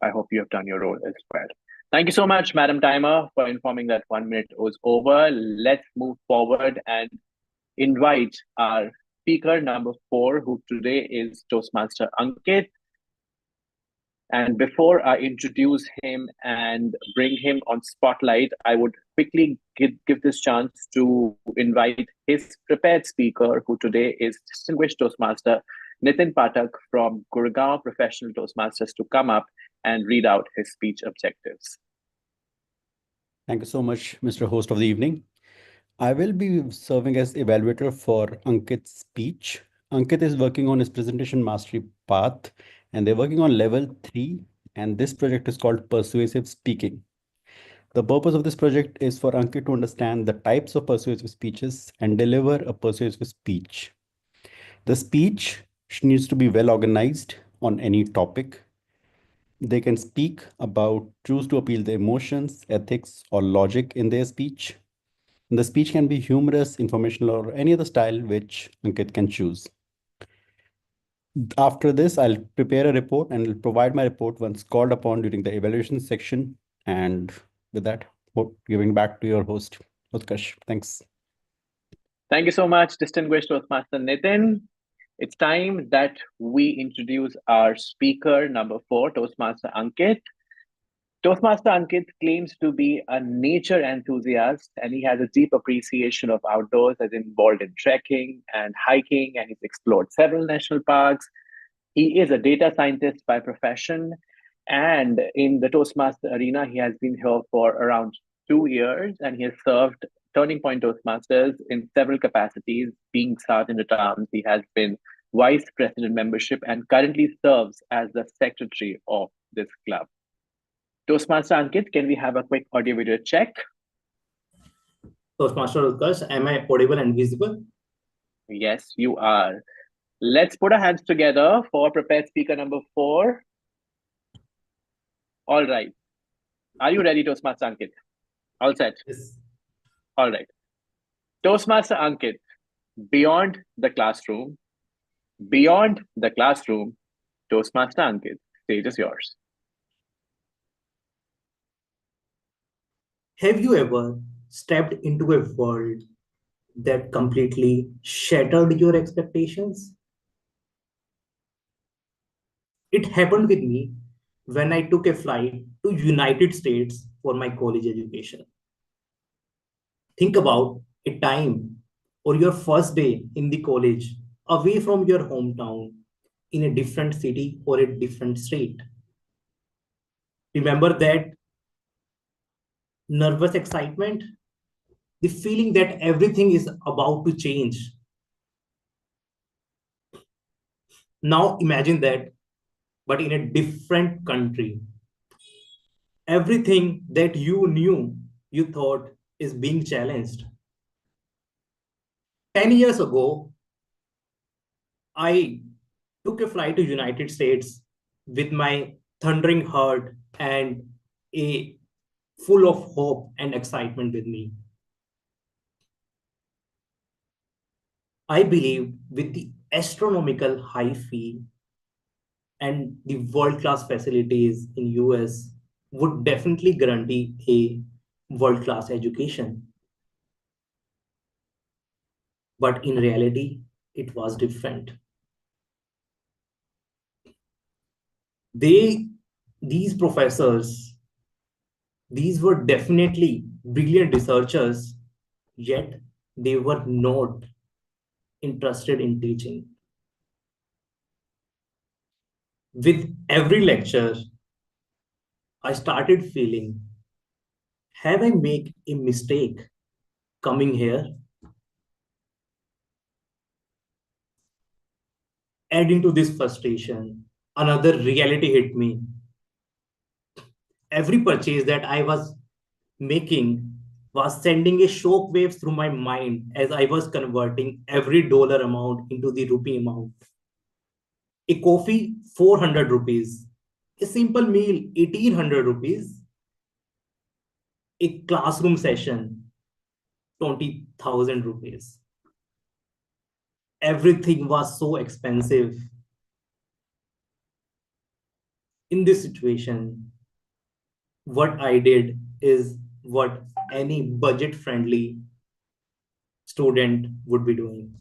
I hope you have done your role as well. Thank you so much, Madam Timer, for informing that 1 minute was over. Let's move forward and invite our speaker number 4, who today is Toastmaster Ankit. And before I introduce him and bring him on spotlight, I would quickly give this chance to invite his prepared speaker, who today is distinguished Toastmaster Nitin Pathak from Gurgaon Professional Toastmasters, to come up and read out his speech objectives. Thank you so much, Mr. Host of the evening. I will be serving as evaluator for Ankit's speech. Ankit is working on his presentation mastery path, and they're working on level 3, and this project is called Persuasive Speaking. The purpose of this project is for Ankit to understand the types of persuasive speeches and deliver a persuasive speech. The speech needs to be well organized on any topic. They can speak about choose to appeal the emotions, ethics, or logic in their speech. The speech can be humorous, informational, or any other style which Ankit can choose. After this, I'll prepare a report and will provide my report once called upon during the evaluation section. And with that, giving back to your host, Utkarsh. Thanks. Thank you so much, distinguished Toastmaster Nitin. It's time that we introduce our speaker number 4, Toastmaster Ankit. Toastmaster Ankit claims to be a nature enthusiast, and he has a deep appreciation of outdoors, as involved in trekking and hiking, and he's explored several national parks. He is a data scientist by profession, and in the Toastmaster arena, he has been here for around 2 years, and he has served Turning Point Toastmasters in several capacities, being Sergeant at Arms. He has been Vice President membership and currently serves as the Secretary of this club. Toastmaster Ankit, can we have a quick audio video check? Toastmaster Utkarsh, am I audible and visible? Yes, you are. Let's put our hands together for prepared speaker number 4. All right. Are you ready, Toastmaster Ankit? All set? Yes. All right. Toastmaster Ankit, beyond the classroom, Toastmaster Ankit, stage is yours. Have you ever stepped into a world that completely shattered your expectations? It happened with me when I took a flight to United States for my college education. Think about a time or your first day in the college away from your hometown in a different city or a different state. Remember that nervous excitement, the feeling that everything is about to change. Now imagine that, but in a different country. Everything that you knew, you thought is being challenged. 10 years ago, I took a flight to United States with my thundering heart and a full of hope and excitement with me. I believed with the astronomical high fee and the world-class facilities in US would definitely guarantee a world-class education. But in reality, it was different. These professors, these were definitely brilliant researchers, yet they were not interested in teaching. With every lecture, I started feeling, have I made a mistake coming here? Adding to this frustration, another reality hit me. Every purchase that I was making was sending a shock wave through my mind as I was converting every dollar amount into the rupee amount. A coffee, 400 rupees. A simple meal, 1800 rupees. A classroom session, 20,000 rupees. Everything was so expensive. In this situation, what I did is what any budget-friendly student would be doing.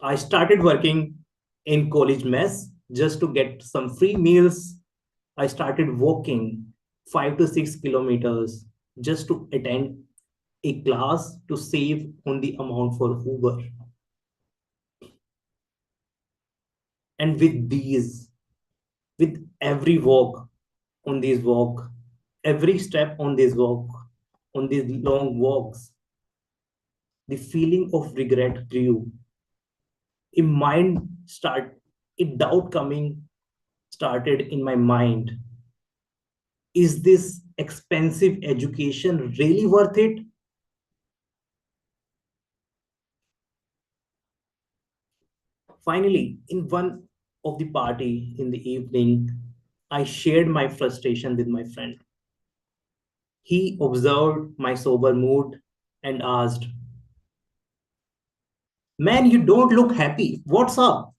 I started working in college mess just to get some free meals. I started walking 5 to 6 kilometers just to attend a class to save on the amount for Uber. And with every walk on this walk, every step on this walk, on these long walks, the feeling of regret grew. A doubt coming started in my mind. Is this expensive education really worth it? Finally, in one of the party in the evening, I shared my frustration with my friend. He observed my sober mood and asked, "Man, you don't look happy. What's up?"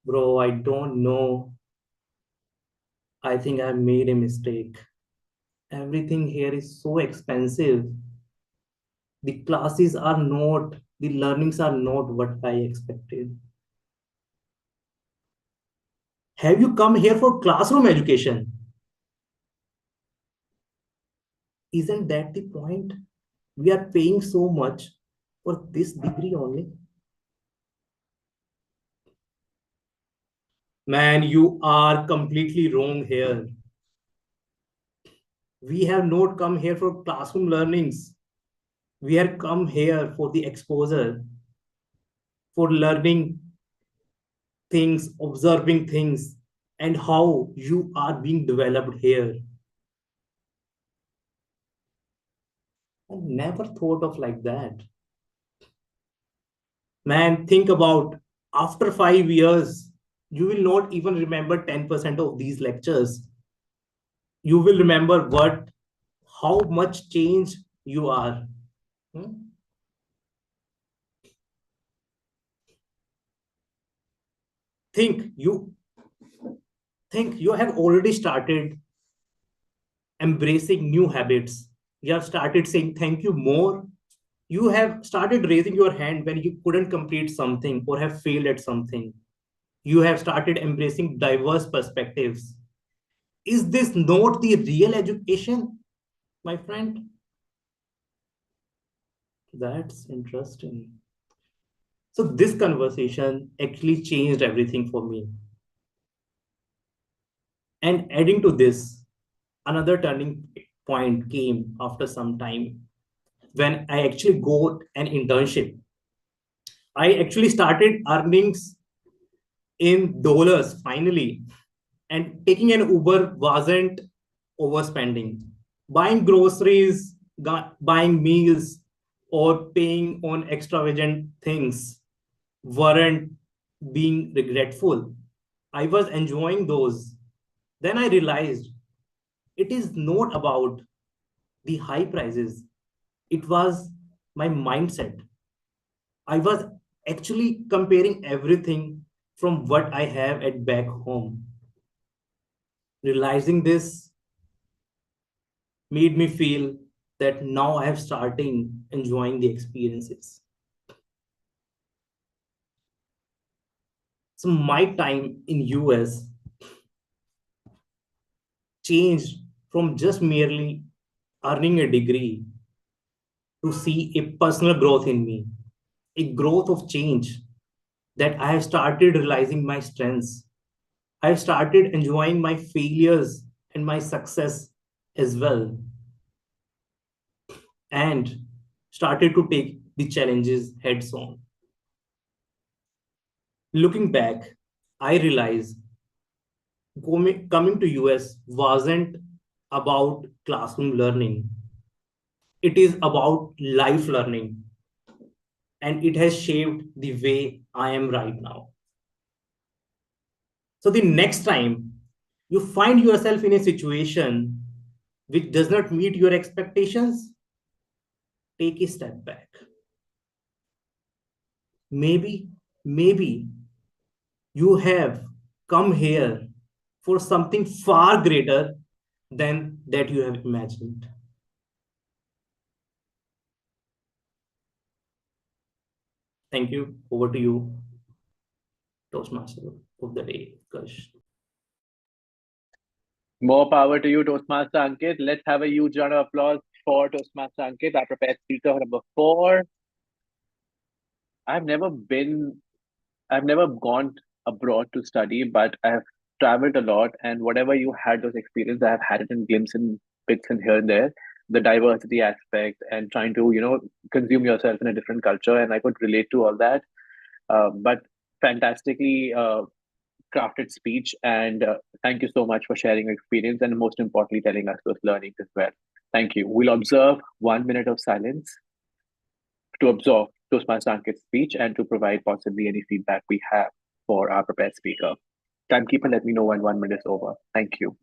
Bro, I don't know. I think I made a mistake. Everything here is so expensive. The classes are not, the learnings are not what I expected. Have you come here for classroom education? Isn't that the point? We are paying so much for this degree only. Man, you are completely wrong here. We have not come here for classroom learnings. We have come here for the exposure, for learning things, observing things, and how you are being developed here. I never thought of like that. Man, think about after 5 years, you will not even remember 10% of these lectures. You will remember how much change you are. Think you have already started embracing new habits. You have started saying thank you more. You have started raising your hand when you couldn't complete something or have failed at something. You have started embracing diverse perspectives. Is this not the real education, my friend? That's interesting. So this conversation actually changed everything for me. And adding to this, another turning point came after some time when I actually got an internship. I actually started earnings in dollars finally, and taking an Uber wasn't overspending. Buying groceries, buying meals, or paying on extravagant things weren't being regretful. I was enjoying those. Then I realized it is not about the high prices, it was my mindset. I was actually comparing everything from what I have at back home. Realizing this made me feel that now I have starting enjoying the experiences. So my time in US changed from just merely earning a degree to see a personal growth in me, a growth of change that I have started realizing my strengths. I have started enjoying my failures and my success as well, and started to take the challenges heads on. Looking back, I realized coming to US wasn't about classroom learning. It is about life learning, and it has shaped the way I am right now. So the next time you find yourself in a situation which does not meet your expectations, take a step back. Maybe you have come here for something far greater than that you have imagined. Thank you. Over to you, Toastmaster of the day, Utkarsh. More power to you, Toastmaster Ankit. Let's have a huge round of applause for Toastmaster Ankit, our prepared speaker number 4. I've never gone abroad to study, but I have traveled a lot, and whatever you had those experiences, I have had it in glimpses and bits and here and there. The diversity aspect and trying to, consume yourself in a different culture, and I could relate to all that. But fantastically crafted speech, and thank you so much for sharing your experience, and most importantly, telling us those learnings as well. Thank you. We'll observe 1 minute of silence to absorb Toastmaster Ankit's speech and to provide possibly any feedback we have for our prepared speaker. Timekeeper, let me know when 1 minute is over. Thank you.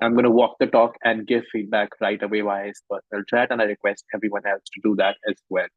I'm going to walk the talk and give feedback right away via his personal chat, and I request everyone else to do that as well.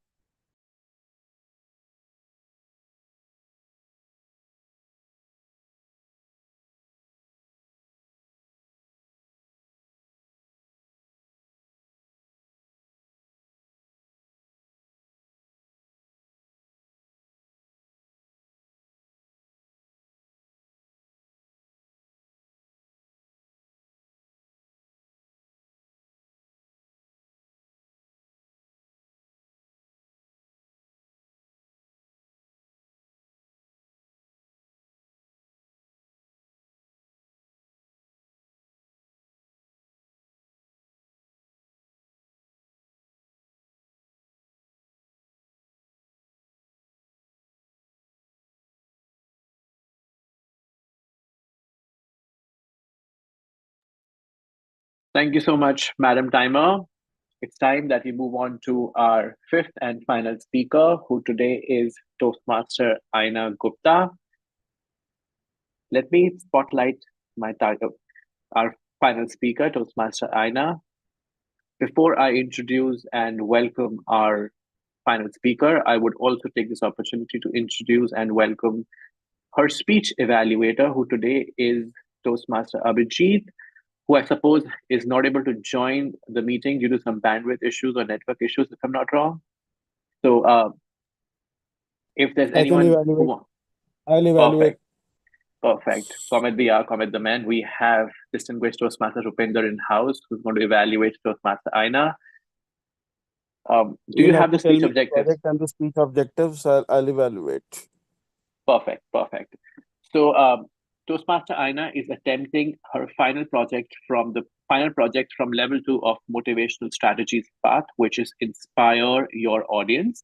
Thank you so much, Madam Timer. It's time that we move on to our fifth and final speaker, who today is Toastmaster Aina Gupta. Let me spotlight our final speaker, Toastmaster Aina. Before I introduce and welcome our final speaker, I would also take this opportunity to introduce and welcome her speech evaluator, who today is Toastmaster Abhijit, who I suppose is not able to join the meeting due to some bandwidth issues or network issues, if I'm not wrong. So if there's anyone who wants... I'll evaluate. Perfect. Comment the man. We have distinguished Toastmaster Rupinder in house, who's going to evaluate Toastmaster Aina. Do you have the speech objectives? And the speech objectives, I'll evaluate. Perfect. So Toastmaster Aina is attempting her final project from level 2 of motivational strategies path, which is inspire your audience.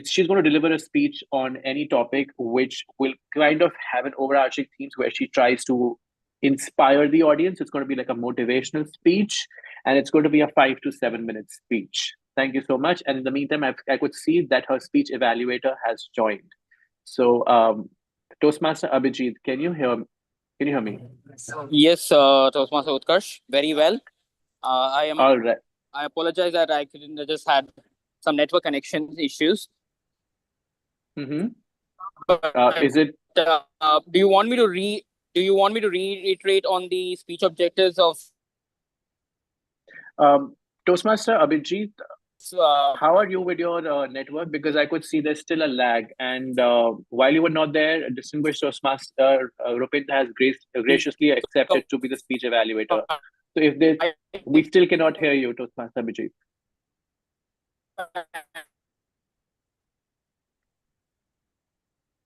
She's going to deliver a speech on any topic, which will kind of have an overarching themes where she tries to inspire the audience. It's going to be like a motivational speech, and it's going to be a 5 to 7 minute speech. Thank you so much. And in the meantime, I could see that her speech evaluator has joined. So, Toastmaster Abhijit, can you hear? Can you hear me? Yes, Toastmaster Utkarsh, very well. All right. I apologize that I couldn't just had some network connection issues. Mm-hmm. But Is it? do you want me to reiterate on the speech objectives of Toastmaster Abhijit, uh, how are you with your network? Because I could see there's still a lag. And while you were not there, distinguished Toastmaster Rupinder has graciously accepted to be the speech evaluator. So if they, we still cannot hear you, Toastmaster Abhijit.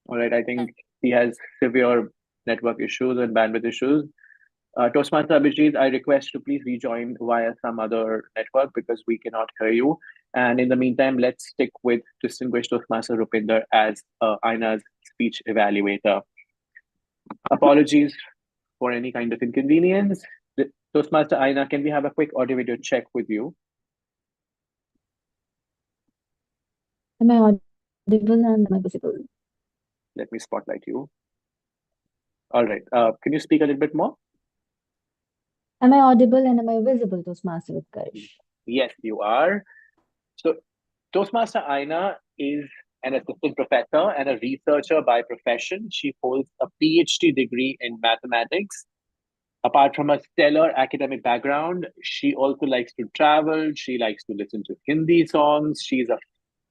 All right, I think he has severe network issues and bandwidth issues. Toastmaster Abhijit, I request to please rejoin via some other network because we cannot hear you. And in the meantime, let's stick with distinguished Toastmaster Rupinder as Aina's speech evaluator. Apologies for any kind of inconvenience. Toastmaster Aina, can we have a quick audio video check with you? Am I audible and am I visible? Let me spotlight you. All right. Can you speak a little bit more? Am I audible and am I visible, Toastmaster Utkarsh? Yes, you are. So, Toastmaster Aina is an assistant professor and a researcher by profession. She holds a PhD degree in mathematics. Apart from a stellar academic background, she also likes to travel. She likes to listen to Hindi songs. She's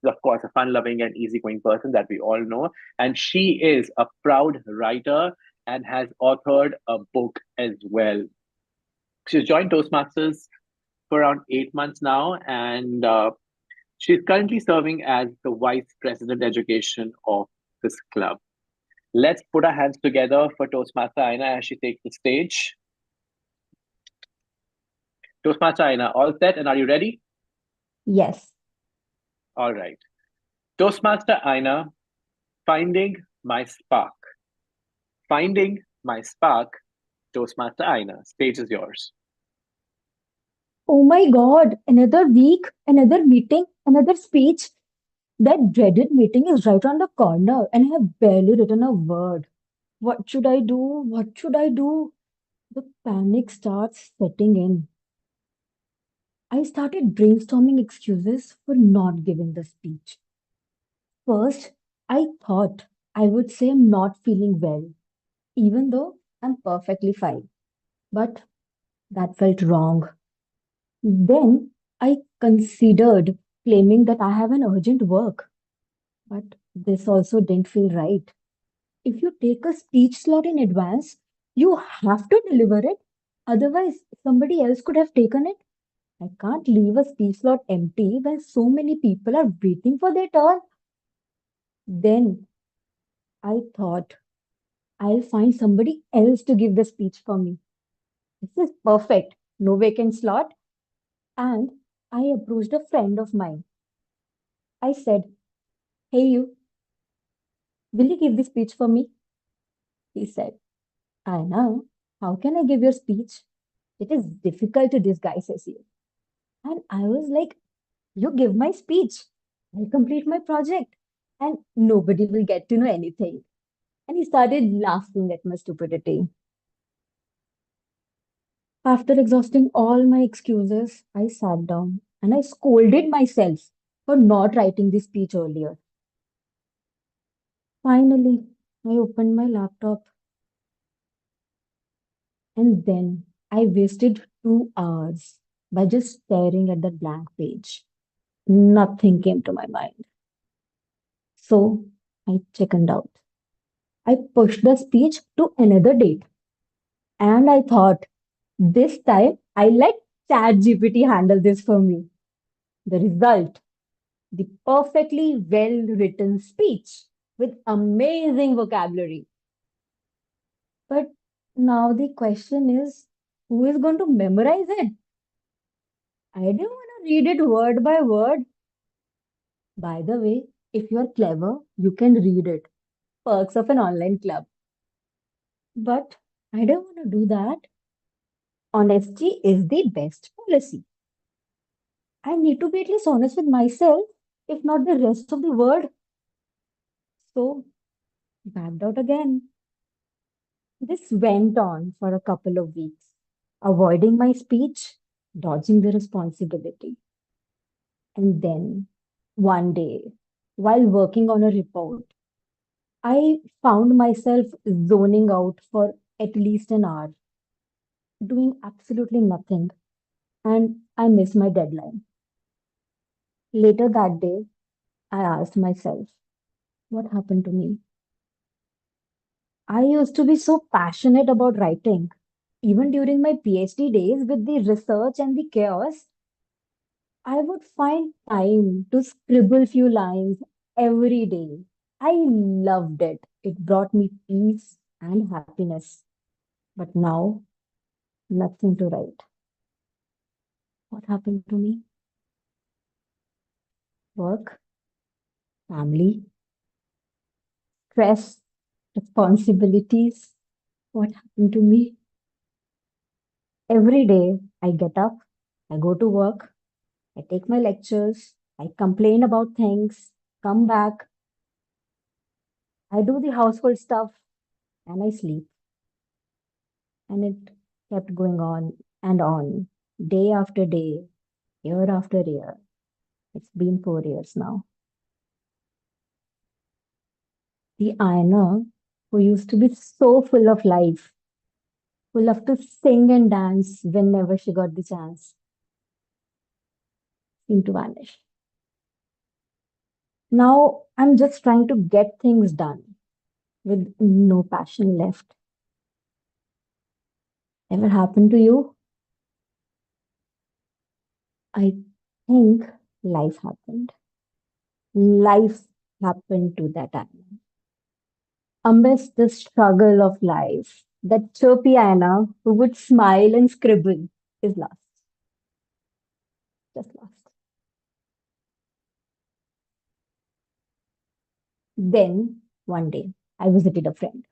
of course, a fun-loving and easygoing person that we all know. And she is a proud writer and has authored a book as well. She's joined Toastmasters for around 8 months now, and she's currently serving as the Vice President Education of this club. Let's put our hands together for Toastmaster Aina as she takes the stage. Toastmaster Aina, all set, and are you ready? Yes. All right. Toastmaster Aina, finding my spark. Finding my spark, Toastmaster Aina. Stage is yours. Oh my God, another week, another meeting, another speech. That dreaded meeting is right around the corner, and I have barely written a word. What should I do? What should I do? The panic starts setting in. I started brainstorming excuses for not giving the speech. First, I thought I would say I'm not feeling well, even though I'm perfectly fine. But that felt wrong. Then I considered claiming that I have an urgent work. But this also didn't feel right. If you take a speech slot in advance, you have to deliver it. Otherwise, somebody else could have taken it. I can't leave a speech slot empty when so many people are waiting for their turn. Then I thought I'll find somebody else to give the speech for me. This is perfect. No vacant slot. And I approached a friend of mine. I said, "Hey, you, will you give the speech for me?" He said, "Aina, how can I give your speech? It is difficult to disguise as you." And I was like, "You give my speech. I'll complete my project. And nobody will get to know anything." And he started laughing at my stupidity. After exhausting all my excuses, I sat down and I scolded myself for not writing the speech earlier. Finally, I opened my laptop and then I wasted 2 hours by just staring at that blank page. Nothing came to my mind. So I chickened out. I pushed the speech to another date. And I thought, this time I let ChatGPT handle this for me. The result, the perfectly well written speech with amazing vocabulary. But now the question is, who is going to memorize it? I didn't want to read it word by word. By the way, if you're clever, you can read it. Perks of an online club. But I don't want to do that. Honesty is the best policy. I need to be at least honest with myself, if not the rest of the world. So, backed out again. This went on for a couple of weeks, avoiding my speech, dodging the responsibility. And then, one day, while working on a report, I found myself zoning out for at least an hour, doing absolutely nothing, and I missed my deadline. Later that day, I asked myself, what happened to me? I used to be so passionate about writing. Even during my PhD days with the research and the chaos, I would find time to scribble few lines every day. I loved it. It brought me peace and happiness. But now, nothing to write. What happened to me? Work, family, stress, responsibilities. What happened to me? Every day, I get up, I go to work, I take my lectures, I complain about things, come back, I do the household stuff, and I sleep. And it kept going on, day after day, year after year. It's been 4 years now. The Aina, who used to be so full of life, who loved to sing and dance whenever she got the chance, seemed to vanish. Now I'm just trying to get things done with no passion left. Ever happened to you? I think life happened. Life happened to that Anna. Amidst the struggle of life, that chirpy Anna who would smile and scribble is lost. Just lost. Then, one day, I visited a friend.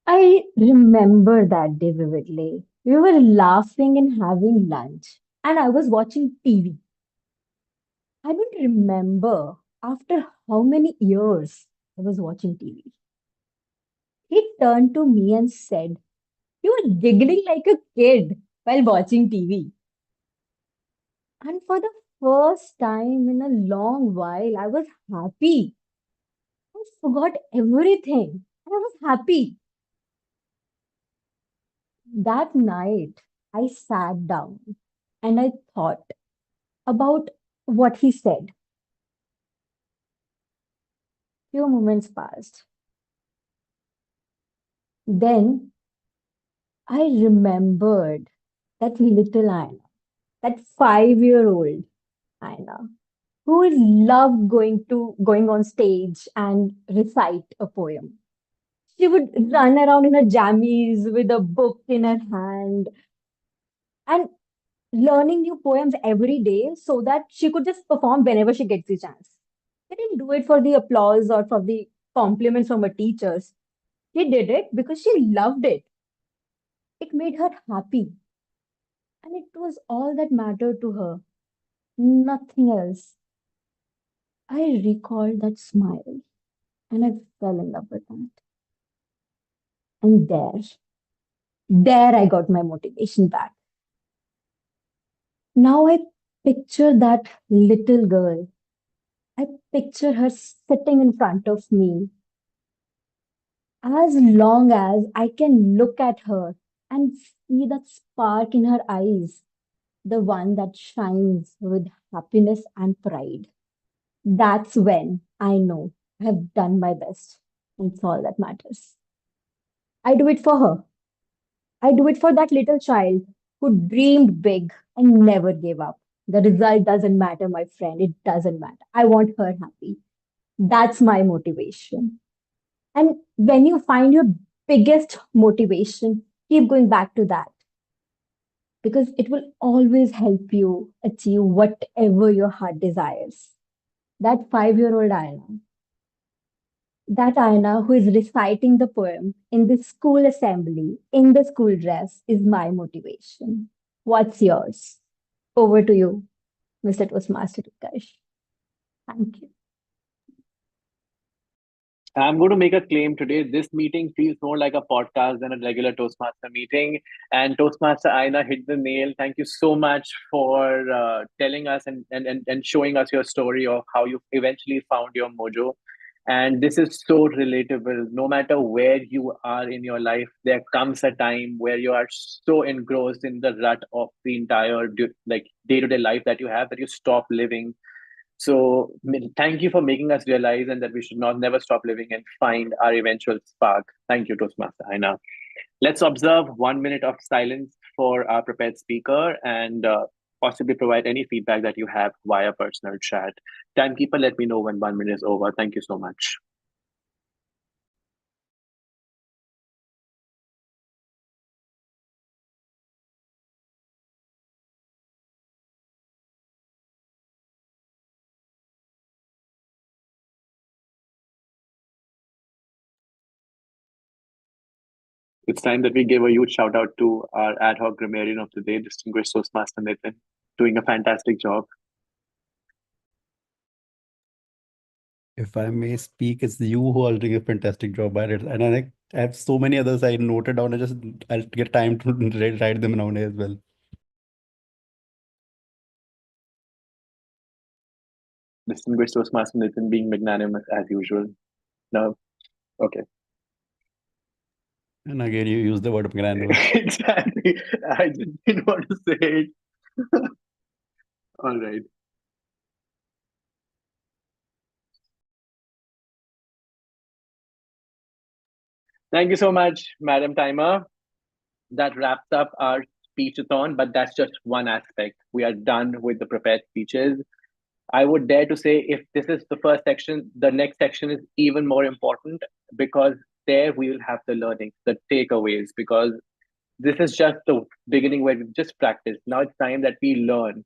I remember that day vividly. We were laughing and having lunch, and I was watching TV. I don't remember after how many years I was watching TV. He turned to me and said, "You are giggling like a kid while watching TV." And for the first time in a long while, I was happy. I forgot everything. I was happy. That night, I sat down and I thought about what he said. Few moments passed. Then I remembered that little Anna, that 5-year-old Anna, who loved going on stage and recite a poem. She would run around in her jammies with a book in her hand and learning new poems every day so that she could just perform whenever she gets the chance. She didn't do it for the applause or for the compliments from her teachers. She did it because she loved it. It made her happy. And it was all that mattered to her, nothing else. I recalled that smile and I fell in love with that. And there I got my motivation back. Now I picture that little girl. I picture her sitting in front of me. As long as I can look at her and see that spark in her eyes, the one that shines with happiness and pride, that's when I know I have done my best. And it's all that matters. I do it for her. I do it for that little child who dreamed big and never gave up. The result doesn't matter, my friend. It doesn't matter. I want her happy. That's my motivation. And when you find your biggest motivation, keep going back to that. because it will always help you achieve whatever your heart desires. That 5-year-old Ayana, that Ayana who is reciting the poem in the school assembly, in the school dress, is my motivation. What's yours? Over to you, Mr. Toastmaster Utkarsh. Thank you. I'm going to make a claim today. This meeting feels more like a podcast than a regular Toastmaster meeting. And Toastmaster Aina hit the nail. Thank you so much for telling us and showing us your story of how you eventually found your mojo. And this is so relatable. No matter where you are in your life, there comes a time where you are so engrossed in the rut of the entire like day-to-day life that you have that you stop living. So thank you for making us realize and that we should not never stop living and find our eventual spark. Thank you, Toastmaster Aina. Let's observe 1 minute of silence for our prepared speaker and possibly provide any feedback that you have via personal chat. Timekeeper, let me know when 1 minute is over. Thank you so much. It's time that we give a huge shout out to our ad hoc grammarian of the day, distinguished Toastmaster Nathan, doing a fantastic job. If I may speak, it's you who are doing a fantastic job at it. And I have so many others I noted down. I'll get time to write them down as well. Distinguished Toastmaster Nathan being magnanimous as usual. No, okay. And again, you use the word magnanimous. Exactly. I just didn't want to say it. All right. Thank you so much, Madam Timer. That wraps up our speechathon, but that's just one aspect. We are done with the prepared speeches. I would dare to say if this is the first section, the next section is even more important because there we will have the learning, the takeaways, because this is just the beginning where we've just practiced. Now it's time that we learn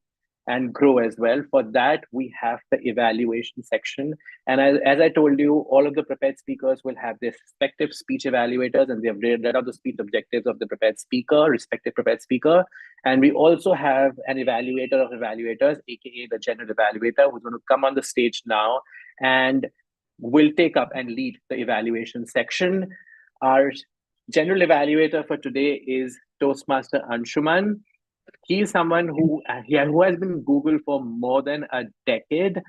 and grow as well. For that, we have the evaluation section. And as I told you, all of the prepared speakers will have their respective speech evaluators, and they have read out the speech objectives of the prepared speaker, respective prepared speaker. And we also have an evaluator of evaluators, aka the general evaluator, who's going to come on the stage now and will take up and lead the evaluation section. Our general evaluator for today is Toastmaster Anshuman. He's someone who has been Google for more than a decade.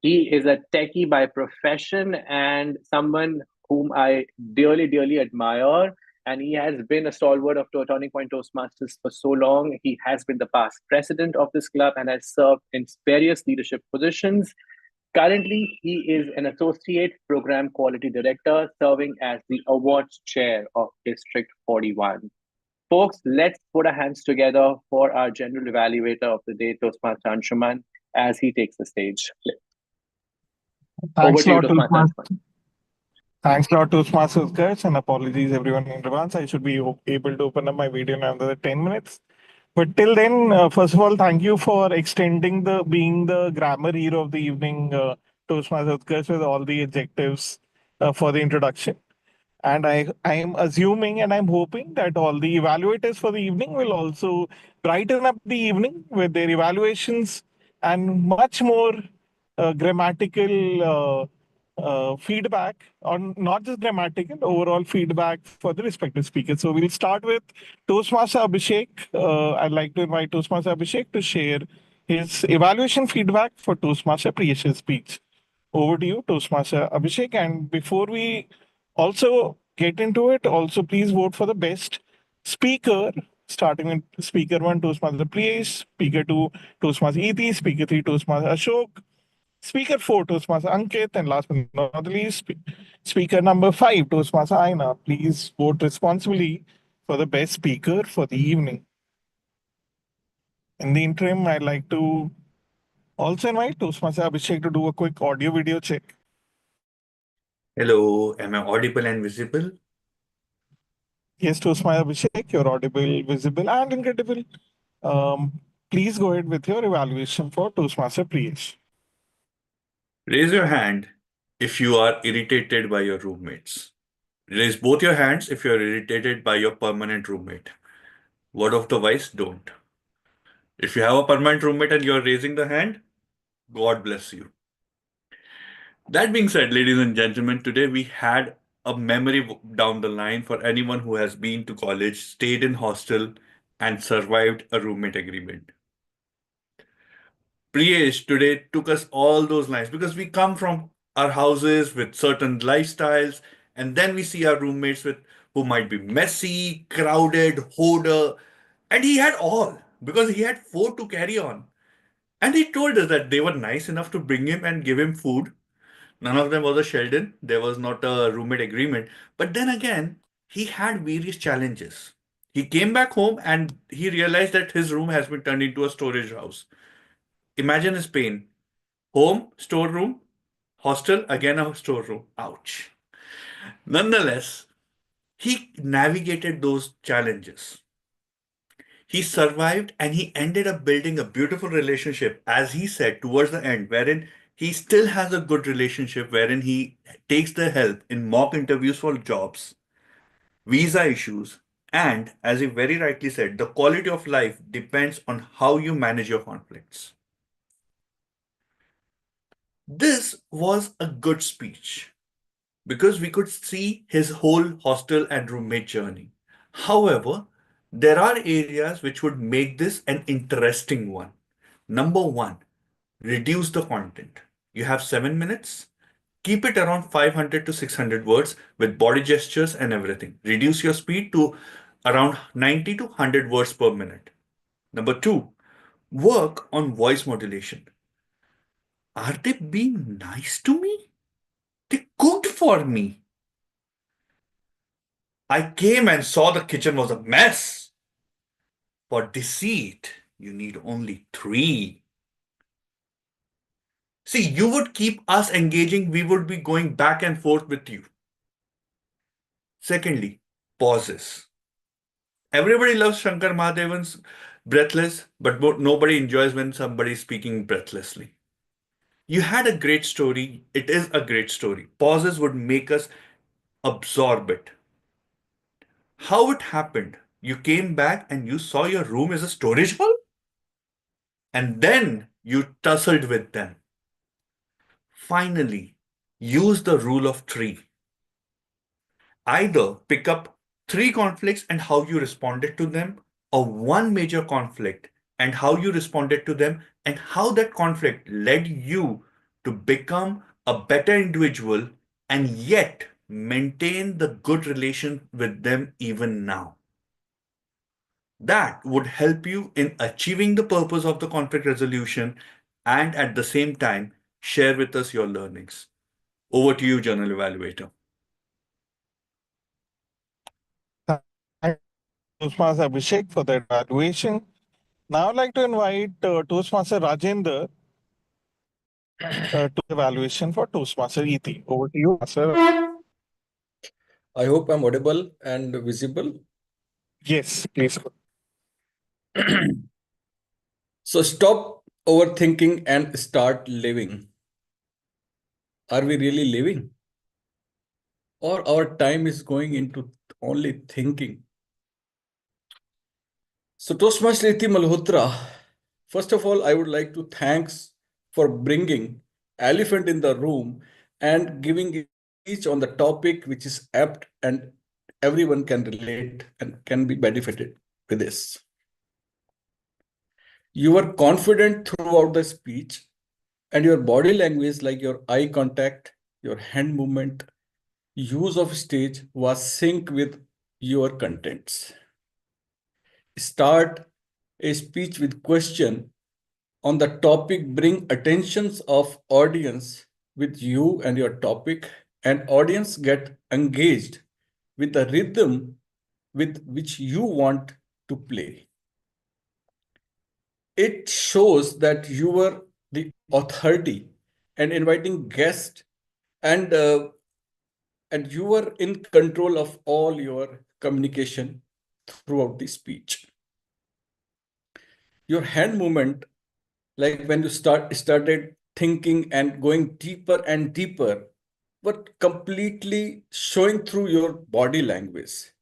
He is a techie by profession and someone whom I dearly, dearly admire. And he has been a stalwart of Turning Point Toastmasters for so long. He has been the past president of this club and has served in various leadership positions. Currently, he is an associate program quality director serving as the awards chair of District 41. Folks, let's put our hands together for our general evaluator of the day, Toastmaster Anshuman, as he takes the stage. Thanks a lot, Toastmaster. Thanks a lot, Toastmasters, guys, and apologies everyone in advance. I should be able to open up my video in another 10 minutes. But till then, first of all, thank you for extending being the grammar hero of the evening, Toastmasters, guys, with all the adjectives for the introduction. And I am assuming and I'm hoping that all the evaluators for the evening will also brighten up the evening with their evaluations and much more grammatical feedback, or not just grammatical, overall feedback for the respective speakers. So we'll start with Toastmaster Abhishek. I'd like to invite Toastmaster Abhishek to share his evaluation feedback for Toastmaster Priyesh's speech. Over to you, Toastmaster Abhishek. And before we also get into it, also please vote for the best speaker, starting with speaker 1, Toastmaster Priyesh, speaker 2, Toastmaster Iti, speaker 3, Toastmaster Ashok, speaker 4, Toastmaster Ankit, and last but not the least, speaker number 5, Toastmaster Aina. Please vote responsibly for the best speaker for the evening. In the interim, I'd like to also invite Toastmaster Abhishek to do a quick audio video check. Hello, am I audible and visible? Yes, Toastmaster Abhishek, you're audible, visible, and incredible. Please go ahead with your evaluation for Toastmaster Priyesh. Raise your hand if you are irritated by your roommates. Raise both your hands if you're irritated by your permanent roommate. Word of the wise, don't. If you have a permanent roommate and you're raising the hand, God bless you. That being said, ladies and gentlemen, today we had a memory down the line for anyone who has been to college, stayed in hostel, and survived a roommate agreement. Priyesh today took us all those lines because we come from our houses with certain lifestyles, and then we see our roommates with who might be messy, crowded, hoarder, and he had all because he had four to carry on. And he told us that they were nice enough to bring him and give him food. None of them was a Sheldon. There was not a roommate agreement. But then again, he had various challenges. He came back home and he realized that his room has been turned into a storage house. Imagine his pain. Home, storeroom, hostel, again a storeroom. Ouch. Nonetheless, he navigated those challenges. He survived and he ended up building a beautiful relationship, as he said towards the end, wherein he still has a good relationship, wherein he takes the help in mock interviews for jobs, visa issues, and as he very rightly said, the quality of life depends on how you manage your conflicts. This was a good speech because we could see his whole hostel and roommate journey. However, there are areas which would make this an interesting one. Number one, reduce the content. You have 7 minutes. Keep it around 500 to 600 words with body gestures and everything. Reduce your speed to around 90 to 100 words per minute. Number two, work on voice modulation. Are they being nice to me? They cooked for me. I came and saw the kitchen was a mess. For deceit, you need only three. See, you would keep us engaging, we would be going back and forth with you. Secondly, pauses. Everybody loves Shankar Mahadevan's breathless, but nobody enjoys when somebody is speaking breathlessly. You had a great story. It is a great story. Pauses would make us absorb it. How it happened? You came back and you saw your room is a storage hall? And then you tussled with them. Finally, use the rule of three. Either pick up three conflicts and how you responded to them, or one major conflict and how you responded to them, and how that conflict led you to become a better individual and yet maintain the good relation with them even now. That would help you in achieving the purpose of the conflict resolution and at the same time share with us your learnings. Over to you, Journal Evaluator. Thank you, Toastmaster Abhishek, for the evaluation. Now I'd like to invite Toastmaster Rajender to evaluation for Toastmaster ET. Over to you, Master. I hope I'm audible and visible. Yes, please. So stop overthinking and start living. Are we really living? Or our time is going into only thinking? So Toastmaster Iti Malhotra, first of all, I would like to thanks for bringing elephant in the room and giving each on the topic which is apt and everyone can relate and can be benefited with this. You were confident throughout the speech and your body language like your eye contact, your hand movement, use of stage was sync with your contents. Start a speech with question on the topic, bring attentions of audience with you and your topic, and audience get engaged with the rhythm with which you want to play. It shows that you were the authority and inviting guests and you were in control of all your communication throughout the speech. Your hand movement, like when you started thinking and going deeper and deeper, but completely showing through your body language.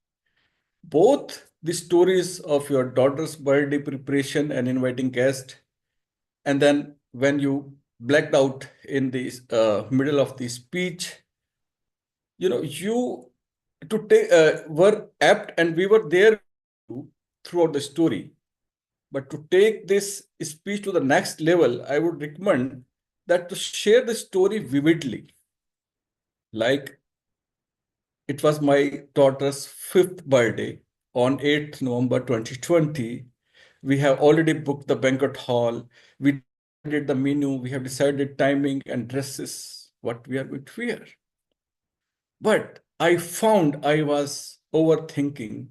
Both the stories of your daughter's birthday preparation and inviting guests, and then when you blacked out in the middle of the speech, you to take were apt, and we were there throughout the story. But to take this speech to the next level, I would recommend that to share the story vividly. Like, it was my daughter's 5th birthday on 8th November 2020. We have already booked the banquet hall. We decided the menu. We have decided timing and dresses, what we are going to wear. But I found I was overthinking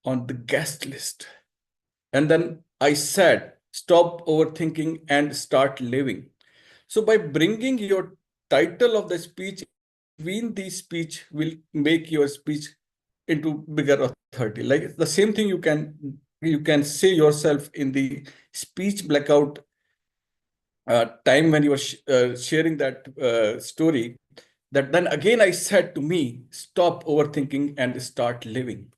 on the guest list. And then I said, stop overthinking and start living. So by bringing your title of the speech between the speech will make your speech into bigger authority. Like the same thing you can say yourself in the speech blackout time when you were sharing that story, that then again I said to me, stop overthinking and start living.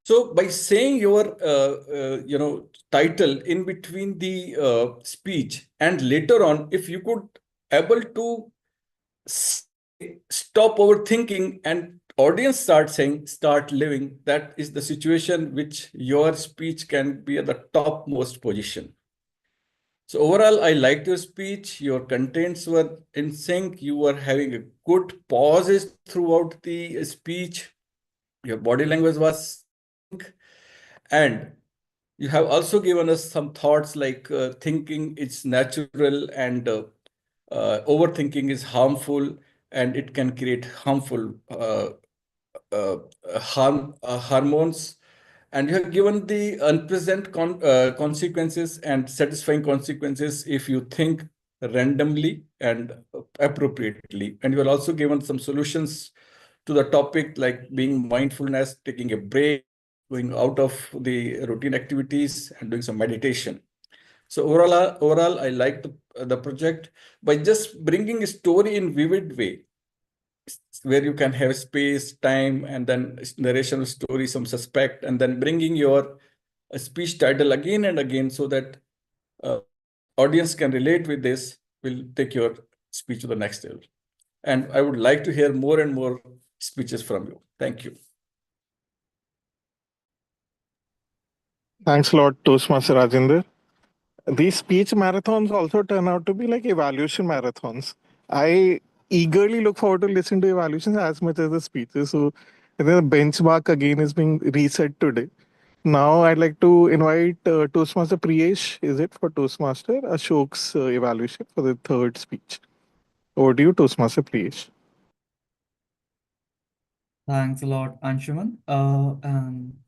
So by saying your title in between the speech, and later on, if you could able to stop overthinking and audience start saying start living, that is the situation which your speech can be at the topmost position. So overall, I liked your speech. Your contents were in sync. You were having a good pauses throughout the speech. Your body language was sync. And you have also given us some thoughts like thinking it's natural, and overthinking is harmful, and it can create harmful hormones. And you have given the unpleasant consequences and satisfying consequences if you think randomly and appropriately. And you have also given some solutions to the topic, like being mindfulness, taking a break, going out of the routine activities, and doing some meditation. So overall, I like the project by just bringing a story in vivid way, where you can have space, time, and then narration of story, some suspect, and then bringing your speech title again and again, so that uh, audience can relate with this, will take your speech to the next level. And I would like to hear more and more speeches from you. Thank you. Thanks a lot, Toastmaster Rajender. These speech marathons also turn out to be like evaluation marathons. I eagerly look forward to listening to evaluations as much as the speeches. So I think the benchmark again is being reset today. Now I'd like to invite Toastmaster Priyesh, is it for Toastmaster, Ashok's evaluation for the third speech. Over to you, Toastmaster Priyesh. Thanks a lot, Anshuman. And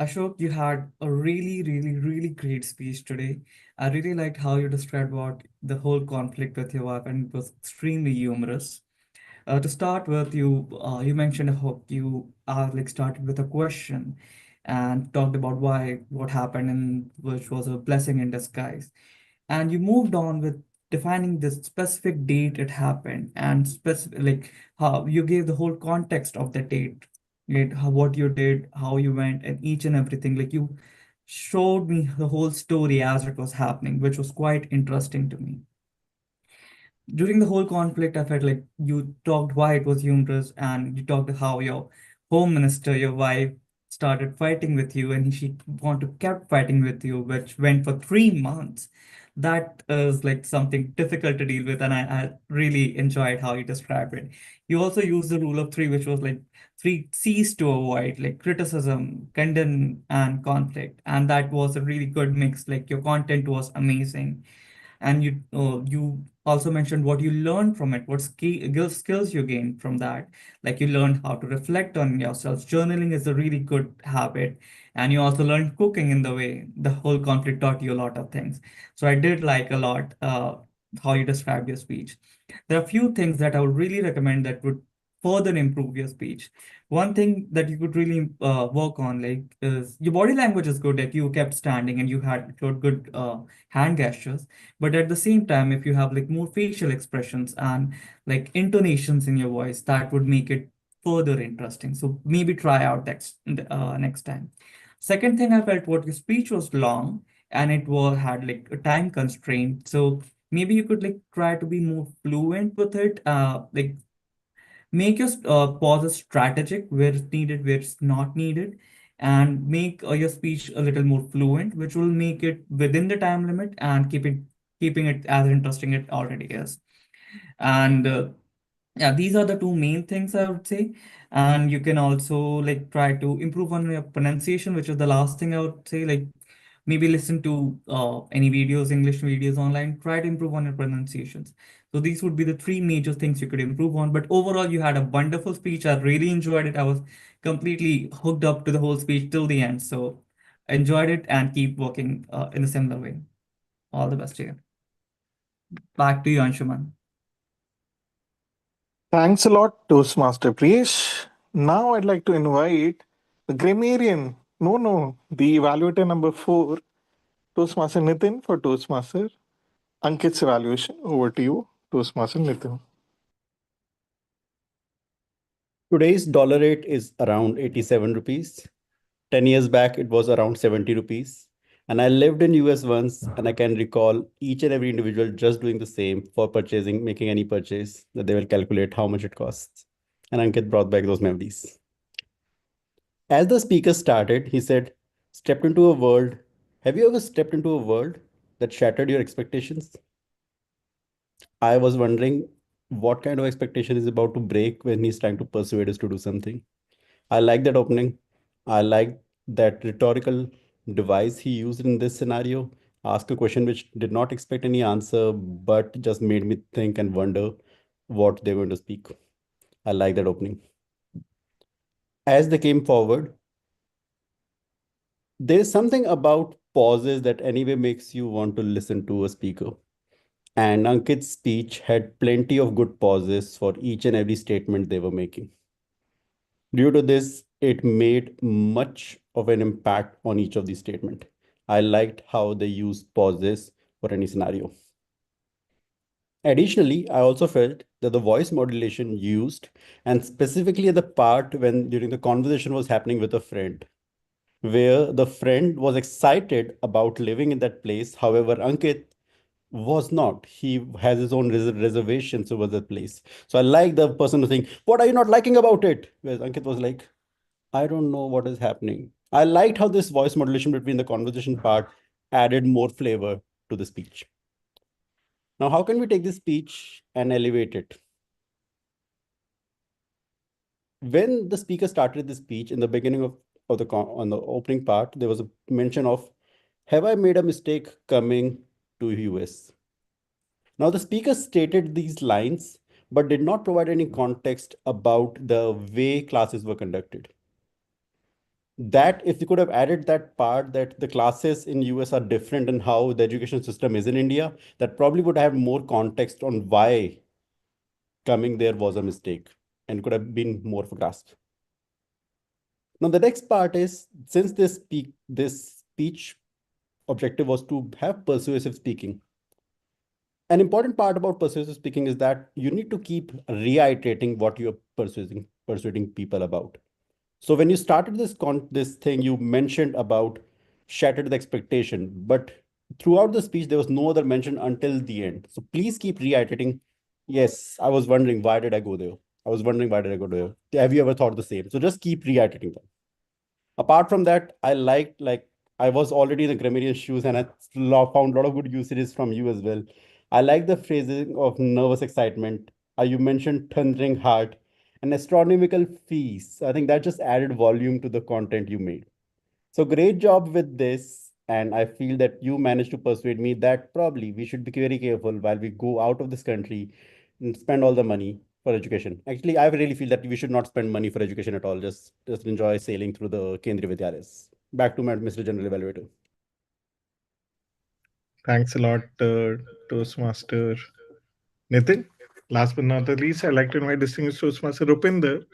Ashok, you had a really, really, really great speech today. I really liked how you described about the whole conflict with your wife, and it was extremely humorous. To start with, you mentioned how you like started with a question and talked about what happened, and which was a blessing in disguise. And you moved on with defining the specific date it happened, and specific like how you gave the whole context of the date, like what you did, how you went, and each and everything. Like you showed me the whole story as it was happening, which was quite interesting to me. During the whole conflict, I felt like you talked why it was humorous, and you talked how your home minister, your wife, started fighting with you, and she kept fighting with you, which went for 3 months. That is like something difficult to deal with, and I really enjoyed how you described it. You also used the rule of three, which was like 3 C's to avoid, like criticism, condemn, and conflict. And that was a really good mix. Like your content was amazing, and you also mentioned what you learned from it, what skills you gained from that. Like you learned how to reflect on yourself. Journaling is a really good habit, and you also learned cooking in the way the whole conflict taught you a lot of things. So I did like a lot how you described your speech. There are a few things that I would really recommend that would further improve your speech. One thing that you could really work on, like, is your body language is good. Like, you kept standing and you had good hand gestures, but at the same time, if you have like more facial expressions and like intonations in your voice, that would make it further interesting. So maybe try out next time. Second thing I felt, what your speech was long and it was had like a time constraint. So maybe you could like try to be more fluent with it. Like, make your pauses strategic where it's needed, where it's not needed, and make your speech a little more fluent, which will make it within the time limit and keeping it as interesting it already is. And yeah, these are the two main things I would say. And you can also like try to improve on your pronunciation, which is the last thing I would say. Like, maybe listen to any videos, English videos online, try to improve on your pronunciations. So these would be the three major things you could improve on. But overall, you had a wonderful speech. I really enjoyed it. I was completely hooked up to the whole speech till the end. So I enjoyed it and keep working in a similar way. All the best to you. Back to you, Anshuman. Thanks a lot, Toastmaster Priyesh. Now I'd like to invite the grammarian, no, the evaluator number 4, Toastmaster Nitin for Toastmaster Ankit's evaluation. Over to you, Toastmaster Nitin. Today's dollar rate is around 87 rupees. 10 years back, it was around 70 rupees. And I lived in US once, and I can recall each and every individual just doing the same for purchasing, making any purchase, that they will calculate how much it costs. And Ankit brought back those memories. As the speaker started, he said, stepped into a world. Have you ever stepped into a world that shattered your expectations? I was wondering what kind of expectation is about to break when he's trying to persuade us to do something. I like that opening. I like that rhetorical device he used in this scenario. Ask a question which did not expect any answer, but just made me think and wonder what they're going to speak. I like that opening. As they came forward, there is something about pauses that anyway makes you want to listen to a speaker. And Ankit's speech had plenty of good pauses for each and every statement they were making. Due to this, it made much of an impact on each of these statements. I liked how they used pauses for any scenario. Additionally, I also felt that the voice modulation used, and specifically the part when during the conversation was happening with a friend, where the friend was excited about living in that place. However, Ankit was not. He has his own reservations over the place. So I like the person who saying, "What are you not liking about it?" Whereas Ankit was like, "I don't know what is happening." I liked how this voice modulation between the conversation part added more flavor to the speech. Now, how can we take this speech and elevate it? When the speaker started the speech in the beginning of on the opening part, there was a mention of, "Have I made a mistake coming to US?" Now, the speaker stated these lines, but did not provide any context about the way classes were conducted. That if you could have added that part that the classes in US are different and how the education system is in India, that probably would have more context on why coming there was a mistake and could have been more of a grasp. Now, the next part is, since this speech objective was to have persuasive speaking, an important part about persuasive speaking is that you need to keep reiterating what you're persuading people about. So when you started this thing, you mentioned about shattered the expectation, but throughout the speech, there was no other mention until the end. So please keep reiterating. Yes, I was wondering, why did I go there? I was wondering, why did I go there? Have you ever thought the same? So just keep reiterating them. Apart from that, I liked, like, I was already in the grammarian shoes and I found a lot of good usages from you as well. I like the phrasing of nervous excitement. You mentioned thundering heart and astronomical fees. I think that just added volume to the content you made. So great job with this. And I feel that you managed to persuade me that probably we should be very careful while we go out of this country and spend all the money for education. Actually, I really feel that we should not spend money for education at all. Just enjoy sailing through the Kendriya Vidyalayas. Back to my Mr. General Evaluator. Thanks a lot, Toastmaster Nitin. Last but not the least, I'd like to invite distinguished Toastmaster Rupinder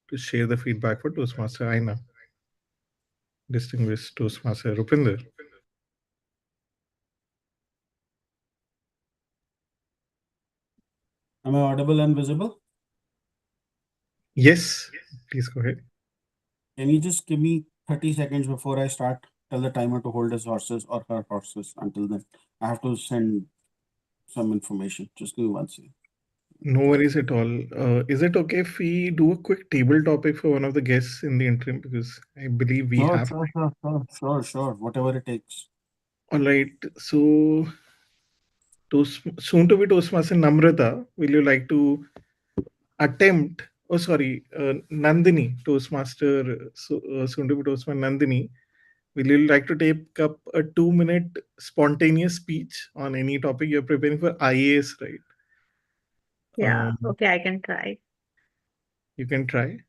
to share the feedback for Toastmaster Aina. Distinguished Toastmaster Rupinder. Am I audible and visible? Yes, please go ahead. Can you just give me 30 seconds before I start? Tell the timer to hold his horses or her horses. Until then, I have to send some information. Just give me 1 second. No worries at all. Is it okay if we do a quick table topic for one of the guests in the interim? Because I believe we Sure, have. sure. Whatever it takes. All right. So, soon to be Toastmaster Namrata, will you like to attempt? Oh, sorry, Nandini, Toastmaster, soon to be Toastmaster Nandini. Will you like to take up a 2-minute spontaneous speech on any topic you're preparing for IAS, right? Yeah, okay, I can try. You can try.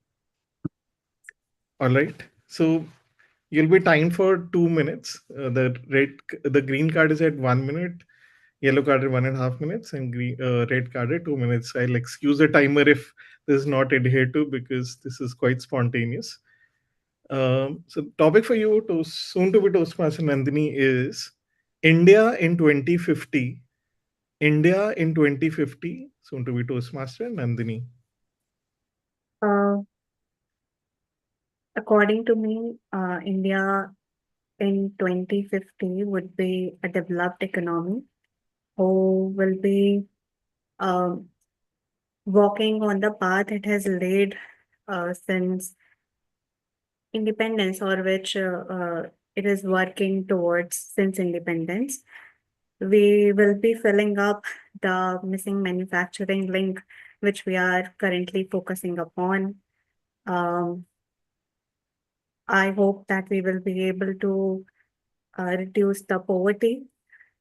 All right. So you'll be timed for 2 minutes. The green card is at 1 minute, yellow card at 1.5 minutes, and red card at 2 minutes. I'll excuse the timer if this is not adhered to because this is quite spontaneous. So topic for you to soon to be Toastmaster Nandini is India in 2050. India in 2050, soon to be Toastmaster Nandini. Uh, According to me, India in 2050 would be a developed economy who will be um, walking on the path it has laid since independence, or which it is working towards since independence. We will be filling up the missing manufacturing link, which we are currently focusing upon. I hope that we will be able to reduce the poverty